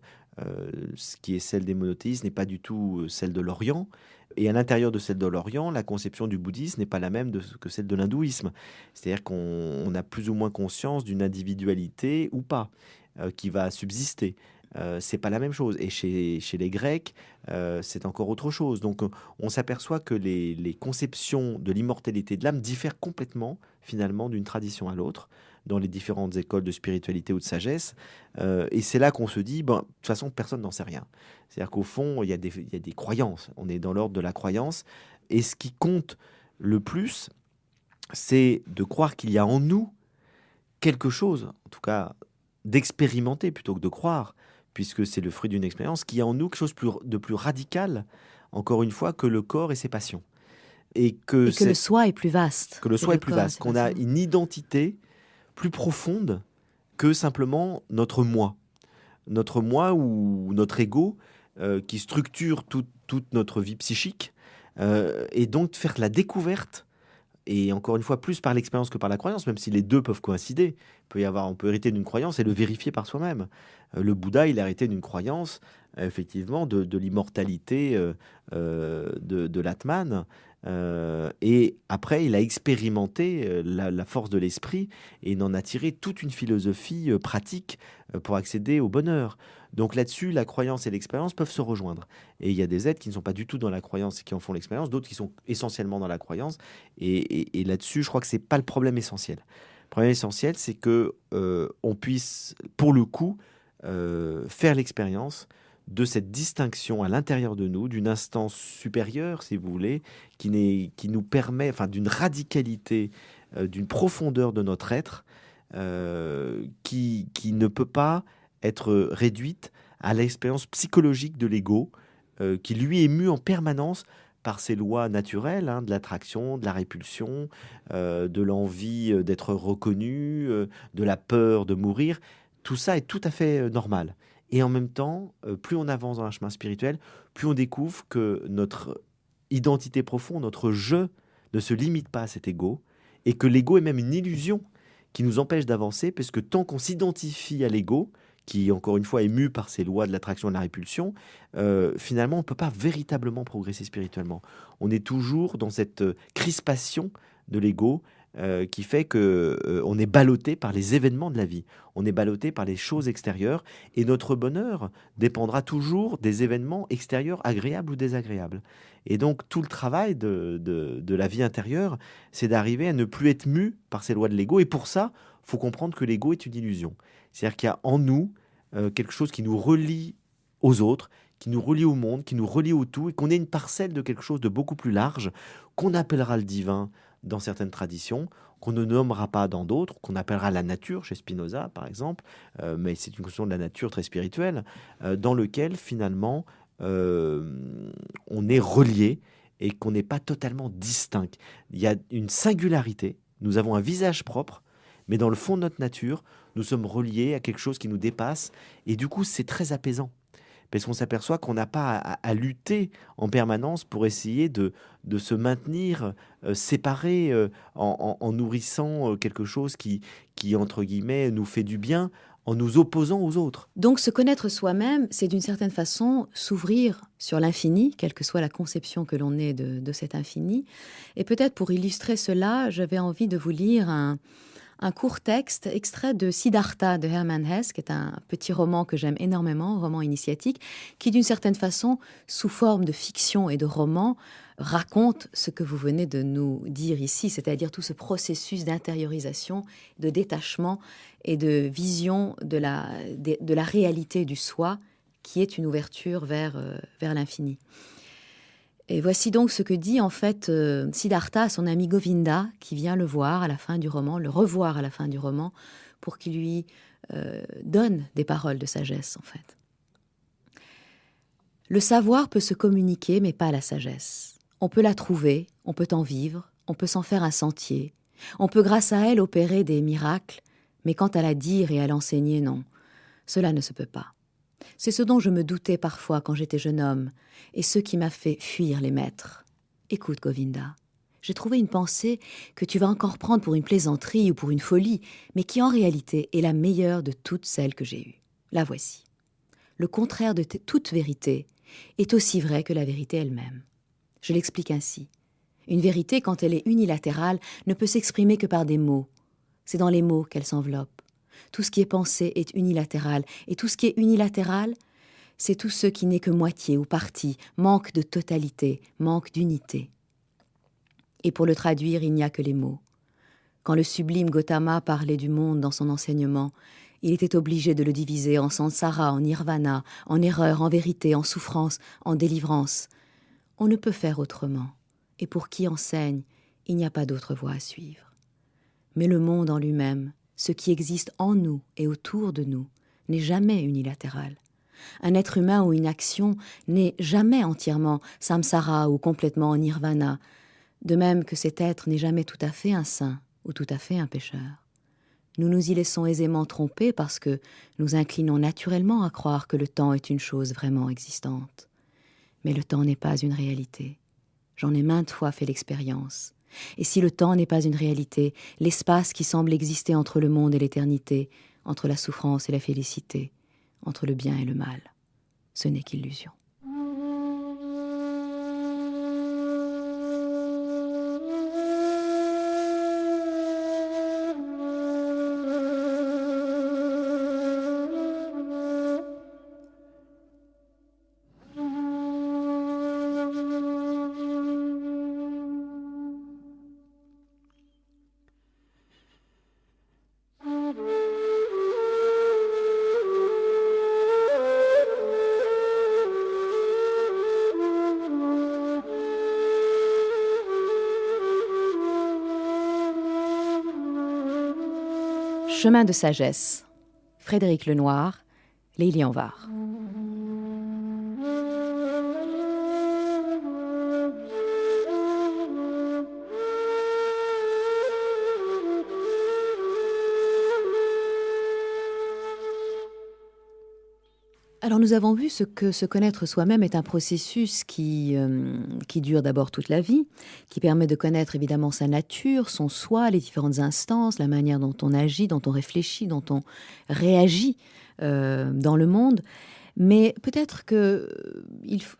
Speaker 2: ce qui est celle des monothéistes n'est pas du tout celle de l'Orient. Et à l'intérieur de celle de l'Orient, la conception du bouddhisme n'est pas la même que celle de l'hindouisme. C'est-à-dire qu'on a plus ou moins conscience d'une individualité ou pas, qui va subsister. C'est pas la même chose. Et chez les Grecs, c'est encore autre chose. Donc on s'aperçoit que les conceptions de l'immortalité de l'âme diffèrent complètement, finalement, d'une tradition à l'autre, dans les différentes écoles de spiritualité ou de sagesse. Et c'est là qu'on se dit, ben, de toute façon, personne n'en sait rien. C'est-à-dire qu'au fond, il y a des croyances. On est dans l'ordre de la croyance. Et ce qui compte le plus, c'est de croire qu'il y a en nous quelque chose, en tout cas d'expérimenter plutôt que de croire, puisque c'est le fruit d'une expérience, qui a en nous quelque chose de plus radical, encore une fois, que le corps et ses passions.
Speaker 1: Et que le soi est plus vaste.
Speaker 2: Que le soi est plus
Speaker 1: corps,
Speaker 2: vaste, qu'on a une identité plus profonde que simplement notre moi. Notre moi ou notre ego qui structure toute notre vie psychique, et donc faire la découverte, et encore une fois plus par l'expérience que par la croyance, même si les deux peuvent coïncider. On peut hériter d'une croyance et le vérifier par soi-même. Le Bouddha, il a hérité d'une croyance, effectivement, de l'immortalité de l'Atman. Et après, il a expérimenté la force de l'esprit et il en a tiré toute une philosophie pratique pour accéder au bonheur. Donc là-dessus, la croyance et l'expérience peuvent se rejoindre. Et il y a des êtres qui ne sont pas du tout dans la croyance et qui en font l'expérience, d'autres qui sont essentiellement dans la croyance. Et là-dessus, je crois que c'est pas le problème essentiel. Le problème essentiel, c'est que on puisse, pour le coup, faire l'expérience de cette distinction à l'intérieur de nous, d'une instance supérieure, si vous voulez, qui nous permet, enfin, d'une radicalité, d'une profondeur de notre être, qui ne peut pas être réduite à l'expérience psychologique de l'ego, qui lui est mu en permanence par ces lois naturelles, hein, de l'attraction, de la répulsion, de l'envie d'être reconnu, de la peur de mourir. Tout ça est tout à fait normal. Et en même temps, plus on avance dans un chemin spirituel, plus on découvre que notre identité profonde, notre je, ne se limite pas à cet ego, et que l'ego est même une illusion qui nous empêche d'avancer, parce que tant qu'on s'identifie à l'ego, qui encore une fois est mu par ces lois de l'attraction et de la répulsion, finalement on ne peut pas véritablement progresser spirituellement. On est toujours dans cette crispation de l'ego qui fait que on est ballotté par les événements de la vie, on est ballotté par les choses extérieures, et notre bonheur dépendra toujours des événements extérieurs agréables ou désagréables. Et donc tout le travail de la vie intérieure, c'est d'arriver à ne plus être mu par ces lois de l'ego, et pour ça, il faut comprendre que l'ego est une illusion. C'est-à-dire qu'il y a en nous quelque chose qui nous relie aux autres, qui nous relie au monde, qui nous relie au tout, et qu'on est une parcelle de quelque chose de beaucoup plus large, qu'on appellera le divin dans certaines traditions, qu'on ne nommera pas dans d'autres, qu'on appellera la nature, chez Spinoza par exemple, mais c'est une question de la nature très spirituelle, dans lequel finalement on est relié et qu'on n'est pas totalement distinct. Il y a une singularité, nous avons un visage propre, mais dans le fond de notre nature, nous sommes reliés à quelque chose qui nous dépasse, et du coup c'est très apaisant. Parce qu'on s'aperçoit qu'on n'a pas à lutter en permanence pour essayer de se maintenir séparés en nourrissant quelque chose qui, entre guillemets, nous fait du bien en nous opposant aux autres.
Speaker 1: Donc se connaître soi-même, c'est d'une certaine façon s'ouvrir sur l'infini, quelle que soit la conception que l'on ait de cet infini. Et peut-être pour illustrer cela, j'avais envie de vous lire un court texte extrait de Siddhartha de Hermann Hesse, qui est un petit roman que j'aime énormément, un roman initiatique, qui d'une certaine façon, sous forme de fiction et de roman, raconte ce que vous venez de nous dire ici, c'est-à-dire tout ce processus d'intériorisation, de détachement et de vision de la réalité du soi, qui est une ouverture vers l'infini. Et voici donc ce que dit en fait Siddhartha à son ami Govinda, qui vient le voir à la fin du roman, le revoir à la fin du roman, pour qu'il lui donne des paroles de sagesse en fait. Le savoir peut se communiquer, mais pas la sagesse. On peut la trouver, on peut en vivre, on peut s'en faire un sentier, on peut grâce à elle opérer des miracles, mais quant à la dire et à l'enseigner, non, cela ne se peut pas. C'est ce dont je me doutais parfois quand j'étais jeune homme, et ce qui m'a fait fuir les maîtres. Écoute, Govinda, j'ai trouvé une pensée que tu vas encore prendre pour une plaisanterie ou pour une folie, mais qui en réalité est la meilleure de toutes celles que j'ai eues. La voici. Le contraire de toute vérité est aussi vrai que la vérité elle-même. Je l'explique ainsi. Une vérité, quand elle est unilatérale, ne peut s'exprimer que par des mots. C'est dans les mots qu'elle s'enveloppe. Tout ce qui est pensé est unilatéral, et tout ce qui est unilatéral, c'est tout ce qui n'est que moitié ou partie, manque de totalité, manque d'unité. Et pour le traduire, il n'y a que les mots. Quand le sublime Gautama parlait du monde dans son enseignement, il était obligé de le diviser en samsara, en nirvana, en erreur, en vérité, en souffrance, en délivrance. On ne peut faire autrement, et pour qui enseigne, il n'y a pas d'autre voie à suivre. Mais le monde en lui-même, ce qui existe en nous et autour de nous, n'est jamais unilatéral. Un être humain ou une action n'est jamais entièrement samsara ou complètement en nirvana, de même que cet être n'est jamais tout à fait un saint ou tout à fait un pécheur. Nous nous y laissons aisément tromper parce que nous inclinons naturellement à croire que le temps est une chose vraiment existante. Mais le temps n'est pas une réalité. J'en ai maintes fois fait l'expérience. Et si le temps n'est pas une réalité, l'espace qui semble exister entre le monde et l'éternité, entre la souffrance et la félicité, entre le bien et le mal, ce n'est qu'illusion. Chemin de sagesse, Frédéric Lenoir, Lilian Var. Alors nous avons vu que se connaître soi-même est un processus qui dure d'abord toute la vie, qui permet de connaître évidemment sa nature, son soi, les différentes instances, la manière dont on agit, dont on réfléchit, dont on réagit dans le monde. Mais peut-être que,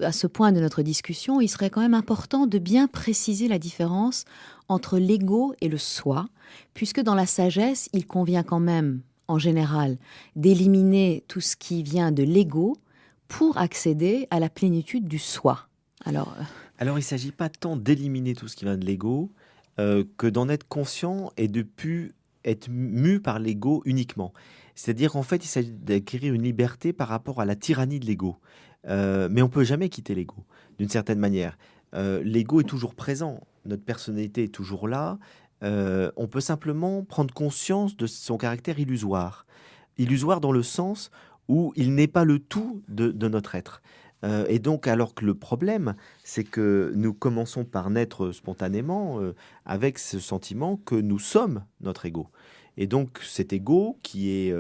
Speaker 1: à ce point de notre discussion, il serait quand même important de bien préciser la différence entre l'ego et le soi, puisque dans la sagesse, il convient quand même, en général, d'éliminer tout ce qui vient de l'ego pour accéder à la plénitude du soi. Alors,
Speaker 2: Alors, il ne s'agit pas tant d'éliminer tout ce qui vient de l'ego que d'en être conscient et de plus être mu par l'ego uniquement. C'est-à-dire, en fait, il s'agit d'acquérir une liberté par rapport à la tyrannie de l'ego. Mais on ne peut jamais quitter l'ego, d'une certaine manière. L'ego est toujours présent, notre personnalité est toujours là. On peut simplement prendre conscience de son caractère illusoire. Illusoire dans le sens où il n'est pas le tout de notre être. Et donc, alors que le problème, c'est que nous commençons par naître spontanément avec ce sentiment que nous sommes notre ego. Et donc, cet ego, qui est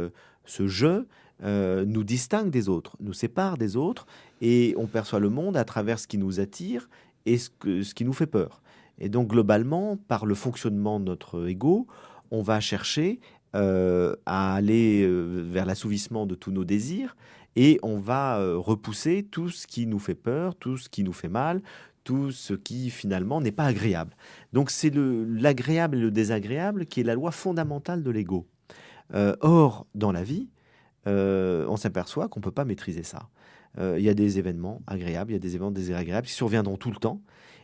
Speaker 2: ce je, nous distingue des autres, nous sépare des autres, et on perçoit le monde à travers ce qui nous attire et ce qui nous fait peur. Et donc, globalement, par le fonctionnement de notre ego, on va chercher à aller vers l'assouvissement de tous nos désirs, et on va repousser tout ce qui nous fait peur, tout ce qui nous fait mal, tout ce qui finalement n'est pas agréable. Donc c'est l'agréable et le désagréable qui est la loi fondamentale de l'ego. Or, dans la vie, on s'aperçoit qu'on ne peut pas maîtriser ça. Il y a des événements agréables, il y a des événements désagréables qui surviendront tout le temps.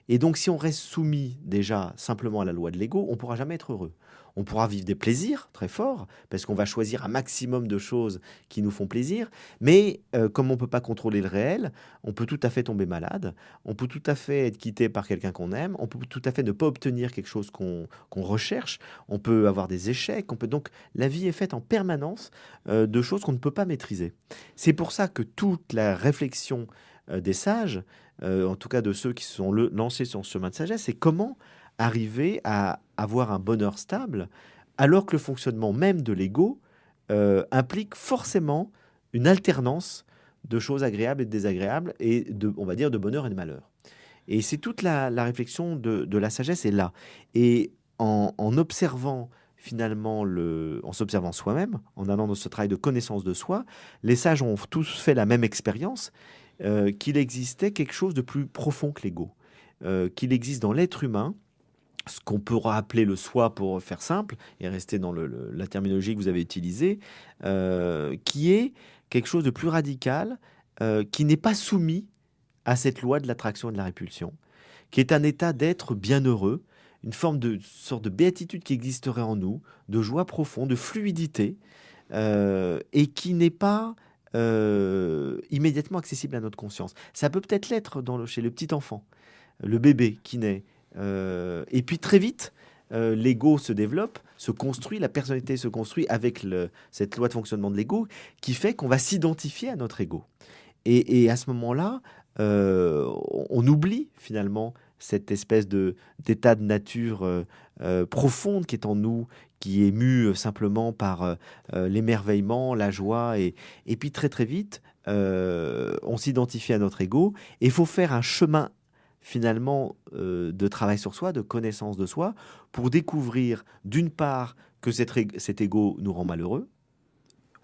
Speaker 2: Et donc, si on reste soumis déjà simplement à la loi de l'ego, on ne pourra jamais être heureux. On pourra vivre des plaisirs très forts, parce qu'on va choisir un maximum de choses qui nous font plaisir. Mais comme on ne peut pas contrôler le réel, on peut tout à fait tomber malade, on peut tout à fait être quitté par quelqu'un qu'on aime, on peut tout à fait ne pas obtenir quelque chose qu'on recherche, on peut avoir des échecs. Donc, la vie est faite en permanence de choses qu'on ne peut pas maîtriser. C'est pour ça que toute la réflexion des sages, en tout cas de ceux qui se sont lancés sur ce chemin de sagesse, c'est comment arriver à avoir un bonheur stable, alors que le fonctionnement même de l'ego implique forcément une alternance de choses agréables et désagréables, et on va dire de bonheur et de malheur. Et c'est toute la réflexion de la sagesse est là. Et en observant finalement, en s'observant soi-même, en allant dans ce travail de connaissance de soi, les sages ont tous fait la même expérience, qu'il existait quelque chose de plus profond que l'ego, qu'il existe dans l'être humain ce qu'on pourra appeler le soi pour faire simple et rester dans la terminologie que vous avez utilisée, qui est quelque chose de plus radical, qui n'est pas soumis à cette loi de l'attraction et de la répulsion, qui est un état d'être bienheureux, une sorte de béatitude qui existerait en nous, de joie profonde, de fluidité, et qui n'est pas immédiatement accessible à notre conscience. Ça peut peut-être l'être chez le petit enfant, le bébé qui naît. Et puis très vite, l'ego se développe, se construit, la personnalité se construit avec cette loi de fonctionnement de l'ego qui fait qu'on va s'identifier à notre ego. Et à ce moment-là, on oublie finalement cette espèce d'état de nature profonde qui est en nous, qui est mue simplement par l'émerveillement, la joie. Et puis très très vite, on s'identifie à notre ego. Et il faut faire un chemin finalement de travail sur soi, de connaissance de soi, pour découvrir d'une part que cet ego nous rend malheureux,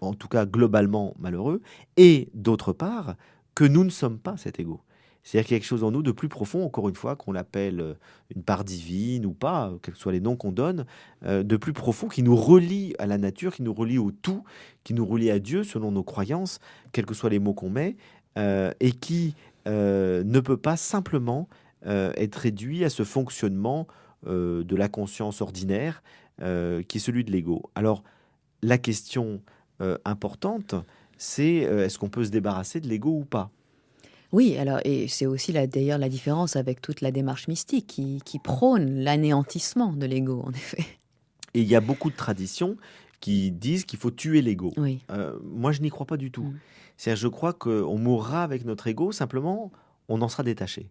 Speaker 2: en tout cas globalement malheureux, et d'autre part que nous ne sommes pas cet ego. C'est-à-dire qu'il y a quelque chose en nous de plus profond, encore une fois, qu'on l'appelle une part divine ou pas, quels que soient les noms qu'on donne, de plus profond, qui nous relie à la nature, qui nous relie au tout, qui nous relie à Dieu selon nos croyances, quels que soient les mots qu'on met, et qui ne peut pas simplement être réduit à ce fonctionnement de la conscience ordinaire qui est celui de l'ego. Alors, la question importante, c'est est-ce qu'on peut se débarrasser de l'ego ou pas?
Speaker 1: oui, alors, et c'est aussi d'ailleurs la différence avec toute la démarche mystique qui prône l'anéantissement de l'ego, en effet.
Speaker 2: Et il y a beaucoup de traditions qui disent qu'il faut tuer l'ego.
Speaker 1: Oui.
Speaker 2: Moi, je n'y crois pas du tout.
Speaker 1: Mm.
Speaker 2: C'est-à-dire, je crois qu'on mourra avec notre ego, simplement, on en sera détaché.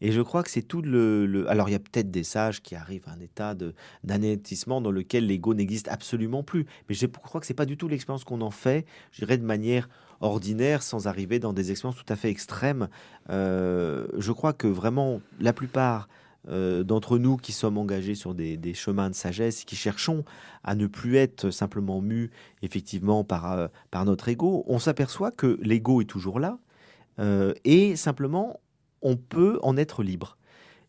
Speaker 2: Et je crois que c'est tout Alors, il y a peut-être des sages qui arrivent à un état d'anéantissement dans lequel l'ego n'existe absolument plus. Mais je crois que c'est pas du tout l'expérience qu'on en fait, je dirais, de manière ordinaire, sans arriver dans des expériences tout à fait extrêmes. Je crois que vraiment, la plupart d'entre nous qui sommes engagés sur des chemins de sagesse, qui cherchons à ne plus être simplement mus, effectivement, par notre ego, on s'aperçoit que l'ego est toujours là, et simplement, on peut en être libre.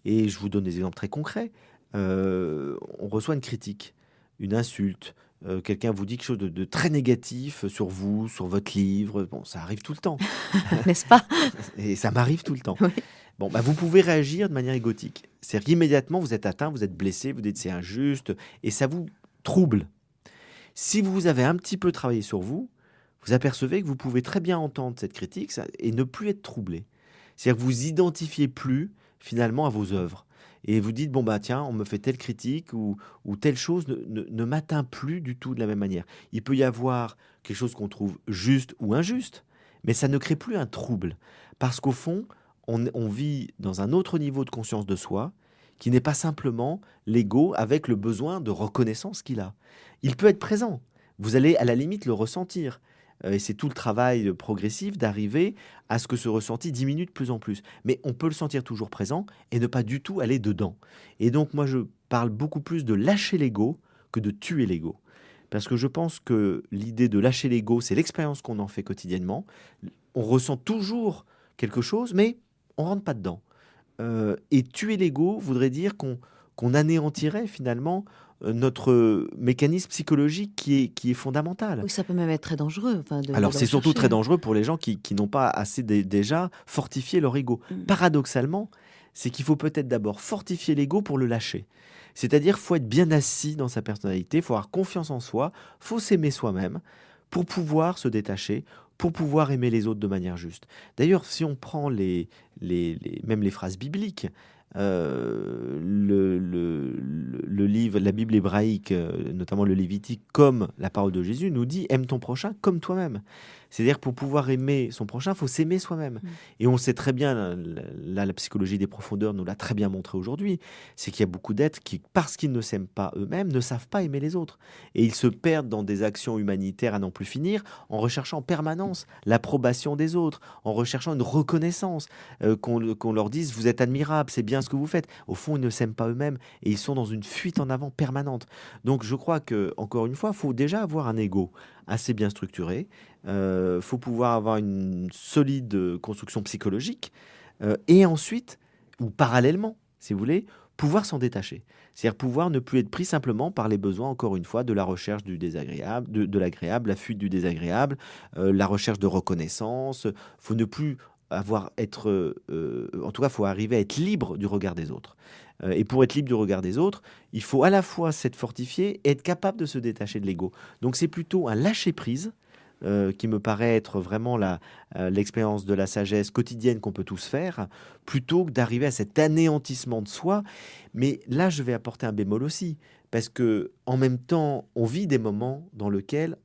Speaker 2: Et je vous donne des exemples très concrets. On reçoit une critique, une insulte. Quelqu'un vous dit quelque chose de très négatif sur vous, sur votre livre. Bon, ça arrive tout le temps.
Speaker 1: N'est-ce pas?
Speaker 2: Et ça m'arrive tout le temps.
Speaker 1: Oui.
Speaker 2: Bon, bah, vous pouvez réagir de manière égotique. C'est-à-dire qu'immédiatement, vous êtes atteint, vous êtes blessé, vous dites c'est injuste, et ça vous trouble. Si vous avez un petit peu travaillé sur vous, vous apercevez que vous pouvez très bien entendre cette critique et ne plus être troublé. C'est-à-dire que vous identifiez plus finalement à vos œuvres. Et vous dites, bon bah tiens, on me fait telle critique ou telle chose ne m'atteint plus du tout de la même manière. Il peut y avoir quelque chose qu'on trouve juste ou injuste, mais ça ne crée plus un trouble. Parce qu'au fond, on vit dans un autre niveau de conscience de soi qui n'est pas simplement l'ego avec le besoin de reconnaissance qu'il a. Il peut être présent. Vous allez à la limite le ressentir. Et c'est tout le travail progressif d'arriver à ce que ce ressenti diminue de plus en plus. Mais on peut le sentir toujours présent et ne pas du tout aller dedans. Et donc moi je parle beaucoup plus de lâcher l'ego que de tuer l'ego. Parce que je pense que l'idée de lâcher l'ego, c'est l'expérience qu'on en fait quotidiennement. On ressent toujours quelque chose, mais on rentre pas dedans. Et tuer l'ego voudrait dire qu'on anéantirait finalement notre mécanisme psychologique qui est fondamental.
Speaker 1: Oui, ça peut même être très dangereux, enfin, de
Speaker 2: Alors,
Speaker 1: le
Speaker 2: c'est surtout
Speaker 1: rechercher,
Speaker 2: très
Speaker 1: hein.
Speaker 2: dangereux pour les gens qui n'ont pas assez déjà fortifié leur ego.
Speaker 1: Mm.
Speaker 2: Paradoxalement, c'est qu'il faut peut-être d'abord fortifier l'ego pour le lâcher. C'est-à-dire, faut être bien assis dans sa personnalité, faut avoir confiance en soi, faut s'aimer soi-même pour pouvoir se détacher, pour pouvoir aimer les autres de manière juste. D'ailleurs, si on prend même les phrases bibliques, le livre, la Bible hébraïque, notamment le Lévitique, comme la parole de Jésus, nous dit aime ton prochain comme toi-même. C'est-à-dire pour pouvoir aimer son prochain, il faut s'aimer soi-même.
Speaker 1: Mm.
Speaker 2: Et on sait très bien, là, la psychologie des profondeurs nous l'a très bien montré aujourd'hui, c'est qu'il y a beaucoup d'êtres qui, parce qu'ils ne s'aiment pas eux-mêmes, ne savent pas aimer les autres. Et ils se perdent dans des actions humanitaires à n'en plus finir, en recherchant en permanence l'approbation des autres, en recherchant une reconnaissance, qu'on leur dise vous êtes admirable, c'est bien ce que vous faites. Au fond, ils ne s'aiment pas eux-mêmes et ils sont dans une fuite en avant permanente. Donc je crois que, encore une fois, il faut déjà avoir un ego assez bien structuré. Faut pouvoir avoir une solide construction psychologique et ensuite, ou parallèlement, si vous voulez, pouvoir s'en détacher. C'est-à-dire pouvoir ne plus être pris simplement par les besoins, encore une fois, de la recherche du désagréable, de l'agréable, la fuite du désagréable, la recherche de reconnaissance. Faut ne plus en tout cas, faut arriver à être libre du regard des autres. Et pour être libre du regard des autres, il faut à la fois s'être fortifié et être capable de se détacher de l'ego. Donc c'est plutôt un lâcher-prise qui me paraît être vraiment l'expérience de la sagesse quotidienne qu'on peut tous faire, plutôt que d'arriver à cet anéantissement de soi. Mais là, je vais apporter un bémol aussi, parce que en même temps, on vit des moments dans lesquels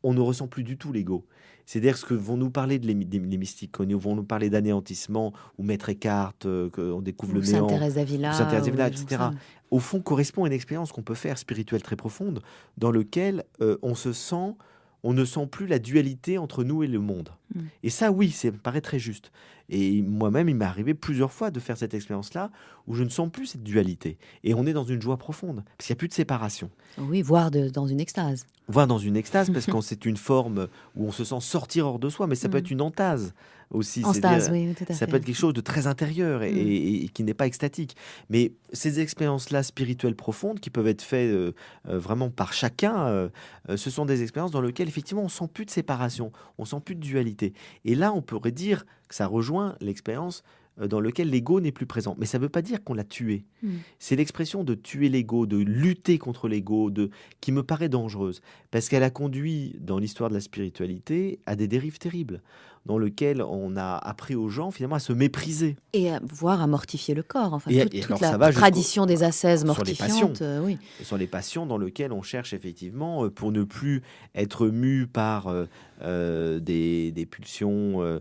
Speaker 2: on ne ressent plus du tout l'ego. C'est-à-dire ce que vont nous parler les mystiques, quand ils vont nous parler d'anéantissement, ou Maître Eckhart, qu'on découvre
Speaker 1: Ou
Speaker 2: le
Speaker 1: Sainte
Speaker 2: néant,
Speaker 1: Thérèse
Speaker 2: ou Saint-Thérèse
Speaker 1: d'Avila, ou
Speaker 2: d'Avila,
Speaker 1: des gens comme ça.
Speaker 2: etc., au fond correspond à une expérience qu'on peut faire spirituelle très profonde, dans lequel on ne sent plus la dualité entre nous et le monde.
Speaker 1: Mm.
Speaker 2: Et ça, oui, ça me paraît très juste. Et moi-même, il m'est arrivé plusieurs fois de faire cette expérience-là, où je ne sens plus cette dualité. Et on est dans une joie profonde, parce qu'il n'y a plus de séparation.
Speaker 1: Oui, voire dans une extase.
Speaker 2: Voire dans une extase, parce que c'est une forme où on se sent sortir hors de soi, mais ça peut
Speaker 1: Mm.
Speaker 2: être une entase aussi.
Speaker 1: En stase,
Speaker 2: C'est-à-dire,
Speaker 1: oui, tout à
Speaker 2: ça
Speaker 1: fait.
Speaker 2: peut être quelque chose de très intérieur et qui n'est pas extatique. Mais ces expériences-là spirituelles profondes, qui peuvent être faites vraiment par chacun, ce sont des expériences dans lesquelles, effectivement, on sent plus de séparation, on sent plus de dualité. Et là, on pourrait dire que ça rejoint l'expérience dans lequel l'ego n'est plus présent. Mais ça ne veut pas dire qu'on l'a tué.
Speaker 1: Mm.
Speaker 2: C'est l'expression de tuer l'ego, de lutter contre l'ego, qui me paraît dangereuse. Parce qu'elle a conduit, dans l'histoire de la spiritualité, à des dérives terribles. dans lequel on a appris aux gens finalement à se mépriser.
Speaker 1: Et voire à mortifier le corps. Enfin,
Speaker 2: Et
Speaker 1: toute
Speaker 2: alors
Speaker 1: la
Speaker 2: ça va
Speaker 1: tradition des ascèses
Speaker 2: sur les passions.
Speaker 1: mortifiantes, oui.
Speaker 2: Sur les passions dans lesquelles on cherche effectivement, pour ne plus être mu par des pulsions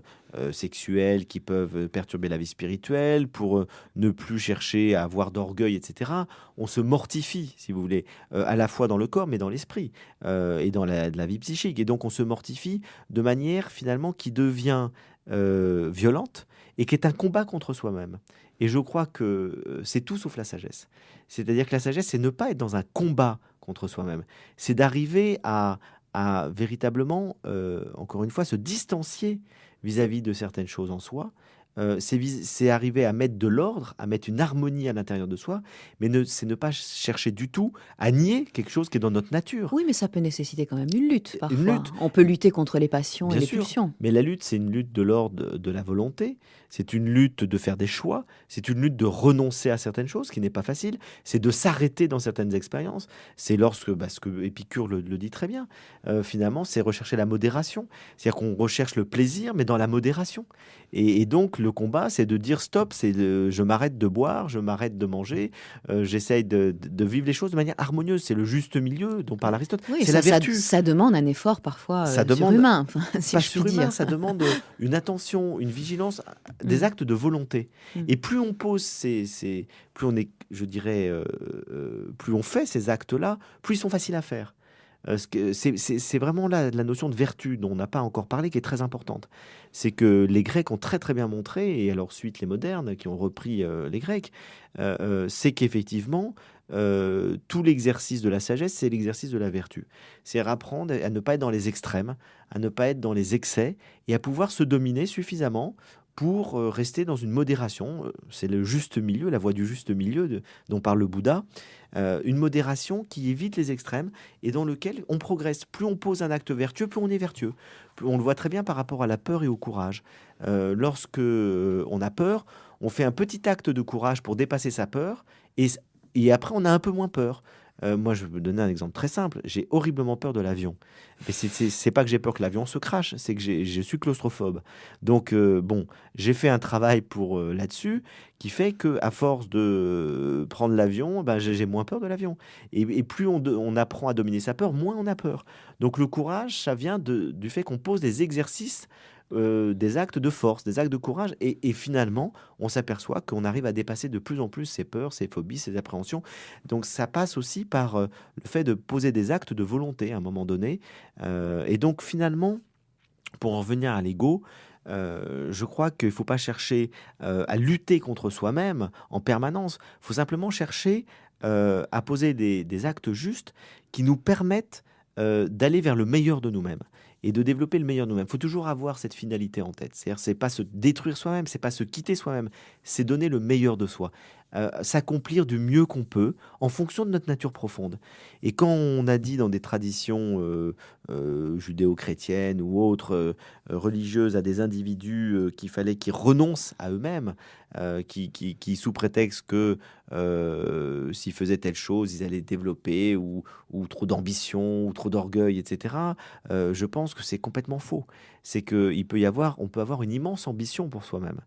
Speaker 2: sexuelles qui peuvent perturber la vie spirituelle, pour ne plus chercher à avoir d'orgueil, etc. On se mortifie, si vous voulez, à la fois dans le corps, mais dans l'esprit, et dans la vie psychique. Et donc on se mortifie de manière finalement qui devient violente et qui est un combat contre soi-même. Et je crois que c'est tout sauf la sagesse. C'est-à-dire que la sagesse, c'est ne pas être dans un combat contre soi-même. C'est d'arriver à véritablement, encore une fois, se distancier vis-à-vis de certaines choses en soi. C'est arriver à mettre de l'ordre, à mettre une harmonie à l'intérieur de soi, mais c'est ne pas chercher du tout à nier quelque chose qui est dans notre nature.
Speaker 1: Oui, mais ça peut nécessiter quand même une lutte, parfois.
Speaker 2: Une lutte.
Speaker 1: On peut lutter contre les passions
Speaker 2: Bien
Speaker 1: et les
Speaker 2: sûr,
Speaker 1: pulsions.
Speaker 2: mais la lutte, c'est une lutte de l'ordre de la volonté, c'est une lutte de faire des choix, c'est une lutte de renoncer à certaines choses, ce qui n'est pas facile, c'est de s'arrêter dans certaines expériences, c'est lorsque, ce que Épicure le dit très bien, finalement, c'est rechercher la modération, c'est-à-dire qu'on recherche le plaisir, mais dans la modération. Et donc, le combat, c'est de dire stop, je m'arrête de boire, je m'arrête de manger, j'essaye de vivre les choses de manière harmonieuse, c'est le juste milieu dont parle Aristote,
Speaker 1: Oui,
Speaker 2: c'est la vertu.
Speaker 1: Ça demande un effort parfois
Speaker 2: Ça demande
Speaker 1: surhumain, si
Speaker 2: pas
Speaker 1: je puis
Speaker 2: surhumain,
Speaker 1: dire.
Speaker 2: ça demande une attention, une vigilance, des actes de volonté. Et plus on pose plus on est, je dirais, plus on fait ces actes-là, plus ils sont faciles à faire. C'est vraiment la notion de vertu dont on n'a pas encore parlé qui est très importante. C'est que les Grecs ont très très bien montré, et alors suite les modernes qui ont repris les Grecs, c'est qu'effectivement, tout l'exercice de la sagesse, c'est l'exercice de la vertu. C'est apprendre à ne pas être dans les extrêmes, à ne pas être dans les excès, et à pouvoir se dominer suffisamment pour rester dans une modération. C'est le juste milieu, la voie du juste milieu dont parle le Bouddha. Une modération qui évite les extrêmes et dans lequel on progresse. Plus on pose un acte vertueux, plus on est vertueux. On le voit très bien par rapport à la peur et au courage. Lorsque on a peur, on fait un petit acte de courage pour dépasser sa peur et après on a un peu moins peur. Moi, je vais vous donner un exemple très simple. J'ai horriblement peur de l'avion. Mais c'est pas que j'ai peur que l'avion se crache, c'est que je suis claustrophobe. Donc, j'ai fait un travail pour là-dessus qui fait que à force de prendre l'avion, j'ai moins peur de l'avion. Et plus on apprend à dominer sa peur, moins on a peur. Donc, le courage, ça vient du fait qu'on pose des exercices, des actes de force, des actes de courage, et finalement, on s'aperçoit qu'on arrive à dépasser de plus en plus ses peurs, ses phobies, ses appréhensions. Donc ça passe aussi par le fait de poser des actes de volonté à un moment donné. Et donc finalement, pour en revenir à l'ego, je crois qu'il ne faut pas chercher à lutter contre soi-même en permanence. Il faut simplement chercher à poser des actes justes qui nous permettent d'aller vers le meilleur de nous-mêmes et de développer le meilleur de nous-mêmes. Il faut toujours avoir cette finalité en tête. C'est-à-dire, c'est pas se détruire soi-même, c'est pas se quitter soi-même, c'est donner le meilleur de soi, s'accomplir du mieux qu'on peut en fonction de notre nature profonde. Et quand on a dit dans des traditions judéo-chrétiennes ou autres religieuses à des individus qu'il fallait qu'ils renoncent à eux-mêmes, qui sous prétexte que s'ils faisaient telle chose, ils allaient développer ou trop d'ambition ou trop d'orgueil, etc. Je pense que c'est complètement faux. C'est qu'on peut avoir une immense ambition pour soi-même.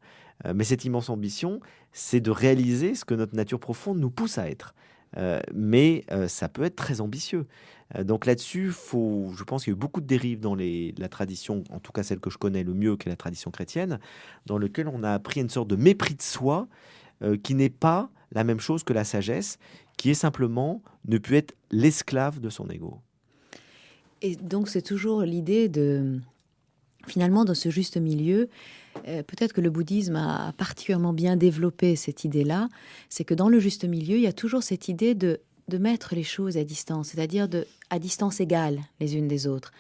Speaker 2: Mais cette immense ambition, c'est de réaliser ce que notre nature profonde nous pousse à être. Mais ça peut être très ambitieux. Donc là-dessus, je pense qu'il y a eu beaucoup de dérives dans la tradition, en tout cas celle que je connais le mieux, qui est la tradition chrétienne, dans laquelle on a appris une sorte de mépris de soi qui n'est pas la même chose que la sagesse, qui est simplement ne plus être l'esclave de son ego.
Speaker 1: Et donc c'est toujours l'idée finalement, dans ce juste milieu, peut-être que le bouddhisme a particulièrement bien développé cette idée-là, c'est que dans le juste milieu, il y a toujours cette idée de mettre les choses à distance, c'est-à-dire à distance égale les unes des autres.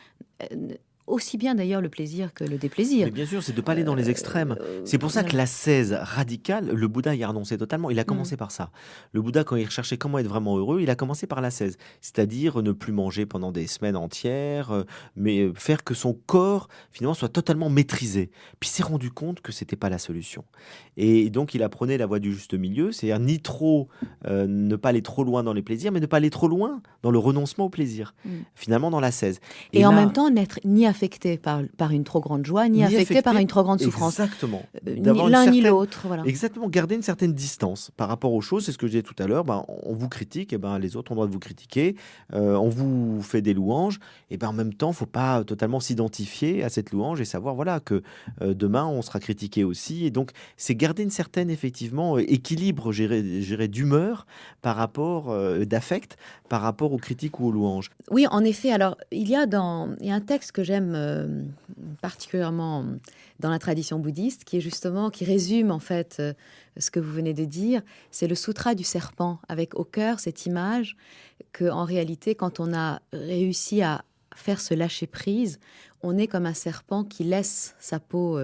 Speaker 1: Aussi bien d'ailleurs le plaisir que le déplaisir.
Speaker 2: Mais bien sûr, c'est de ne pas aller dans les extrêmes. C'est pour ça que l'ascèse radicale, le Bouddha y a renoncé totalement. Il a commencé par ça. Le Bouddha, quand il recherchait comment être vraiment heureux, il a commencé par l'ascèse. C'est-à-dire ne plus manger pendant des semaines entières, mais faire que son corps, finalement, soit totalement maîtrisé. Puis il s'est rendu compte que ce n'était pas la solution. Et donc, il apprenait la voie du juste milieu, c'est-à-dire ne pas aller trop loin dans les plaisirs, mais ne pas aller trop loin dans le renoncement au plaisir. Finalement, dans l'ascèse.
Speaker 1: Et en même temps, n'être ni affecté par une trop grande joie, ni affecté
Speaker 2: affecté,
Speaker 1: par une trop grande souffrance.
Speaker 2: exactement.
Speaker 1: Ni
Speaker 2: D'avoir une
Speaker 1: l'un ni
Speaker 2: certaine
Speaker 1: l'autre, voilà.
Speaker 2: exactement, garder une certaine distance par rapport aux choses. C'est ce que je disais tout à l'heure, on vous critique, et les autres ont le droit de vous critiquer, on vous fait des louanges, et en même temps, il ne faut pas totalement s'identifier à cette louange et savoir voilà, que demain, on sera critiqué aussi. Et donc, c'est garder une certaine, effectivement, équilibre, je dirais, d'humeur par rapport, d'affect, par rapport aux critiques ou aux louanges.
Speaker 1: Oui, en effet. Alors, il y a un texte que j'aime particulièrement dans la tradition bouddhiste, qui résume en fait ce que vous venez de dire. C'est le Sutra du serpent, avec au cœur cette image que, en réalité, quand on a réussi à faire ce lâcher prise, on est comme un serpent qui laisse sa peau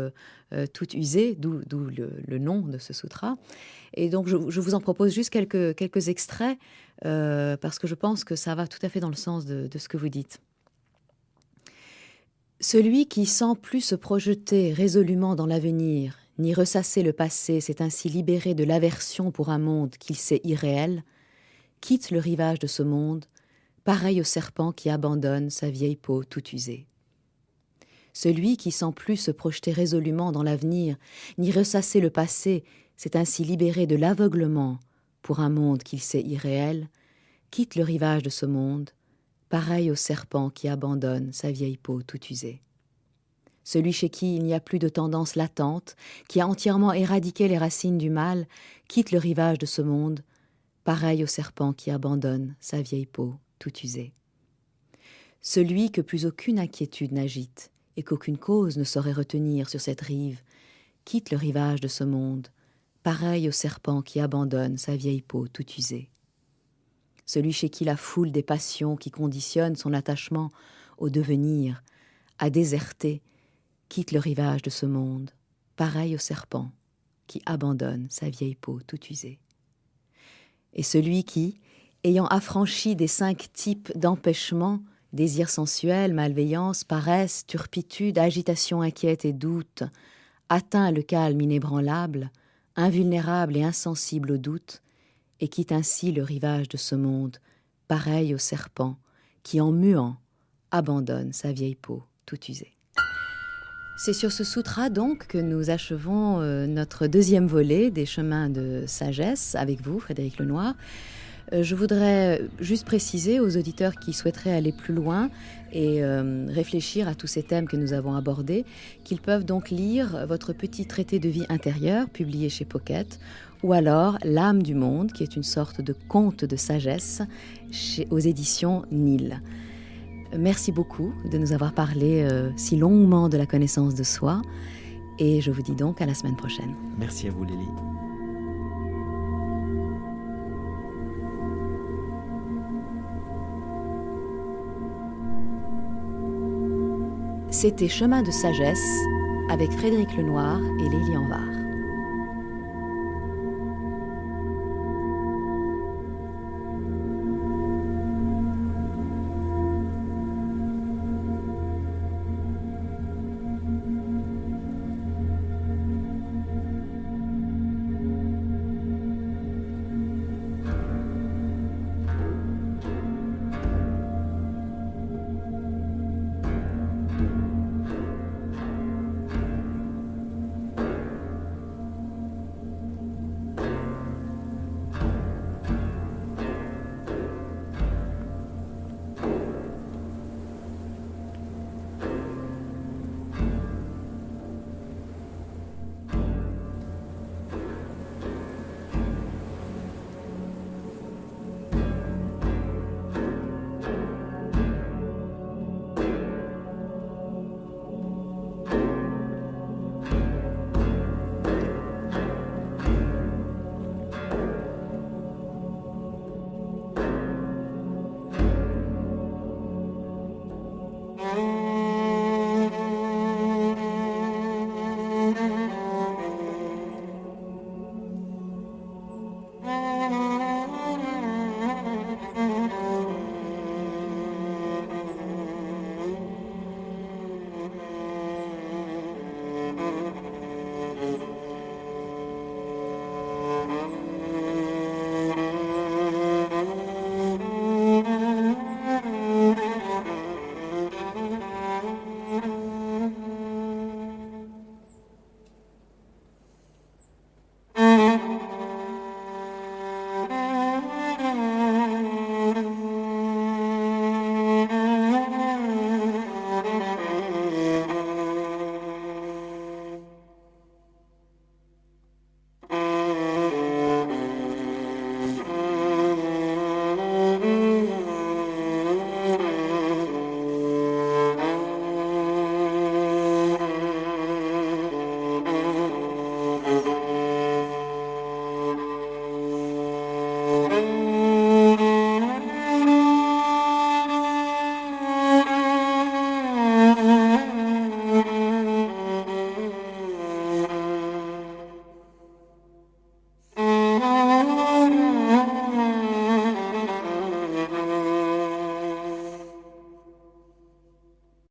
Speaker 1: toute usée, d'où le nom de ce sutra. Et donc, je vous en propose juste quelques extraits, parce que je pense que ça va tout à fait dans le sens de ce que vous dites. Celui qui, sans plus se projeter résolument dans l'avenir, ni ressasser le passé, s'est ainsi libéré de l'aversion pour un monde qu'il sait irréel, quitte le rivage de ce monde, pareil au serpent qui abandonne sa vieille peau toute usée. Celui qui, sans plus se projeter résolument dans l'avenir, ni ressasser le passé, s'est ainsi libéré de l'aveuglement pour un monde qu'il sait irréel, quitte le rivage de ce monde, pareil au serpent qui abandonne sa vieille peau toute usée. Celui chez qui il n'y a plus de tendance latente, qui a entièrement éradiqué les racines du mal, quitte le rivage de ce monde, pareil au serpent qui abandonne sa vieille peau toute usée. Celui que plus aucune inquiétude n'agite et qu'aucune cause ne saurait retenir sur cette rive, quitte le rivage de ce monde, pareil au serpent qui abandonne sa vieille peau toute usée. Celui chez qui la foule des passions qui conditionnent son attachement au devenir a déserté, quitte le rivage de ce monde, pareil au serpent qui abandonne sa vieille peau toute usée. Et celui qui, ayant affranchi des 5 types d'empêchements, désir sensuel, malveillance, paresse, turpitude, agitation inquiète et doute, atteint le calme inébranlable, invulnérable et insensible au doute, et quitte ainsi le rivage de ce monde, pareil au serpent qui, en muant, abandonne sa vieille peau toute usée. C'est sur ce sutra donc que nous achevons notre 2e volet des chemins de sagesse avec vous, Frédéric Lenoir. Je voudrais juste préciser aux auditeurs qui souhaiteraient aller plus loin et réfléchir à tous ces thèmes que nous avons abordés, qu'ils peuvent donc lire votre petit traité de vie intérieure, publié chez Pocket, ou alors L'âme du monde, qui est une sorte de conte de sagesse aux éditions Nil. Merci beaucoup de nous avoir parlé si longuement de la connaissance de soi, et je vous dis donc à la semaine prochaine.
Speaker 2: Merci à vous, Lélie.
Speaker 1: C'était Chemin de sagesse avec Frédéric Lenoir et Lélie Anvar.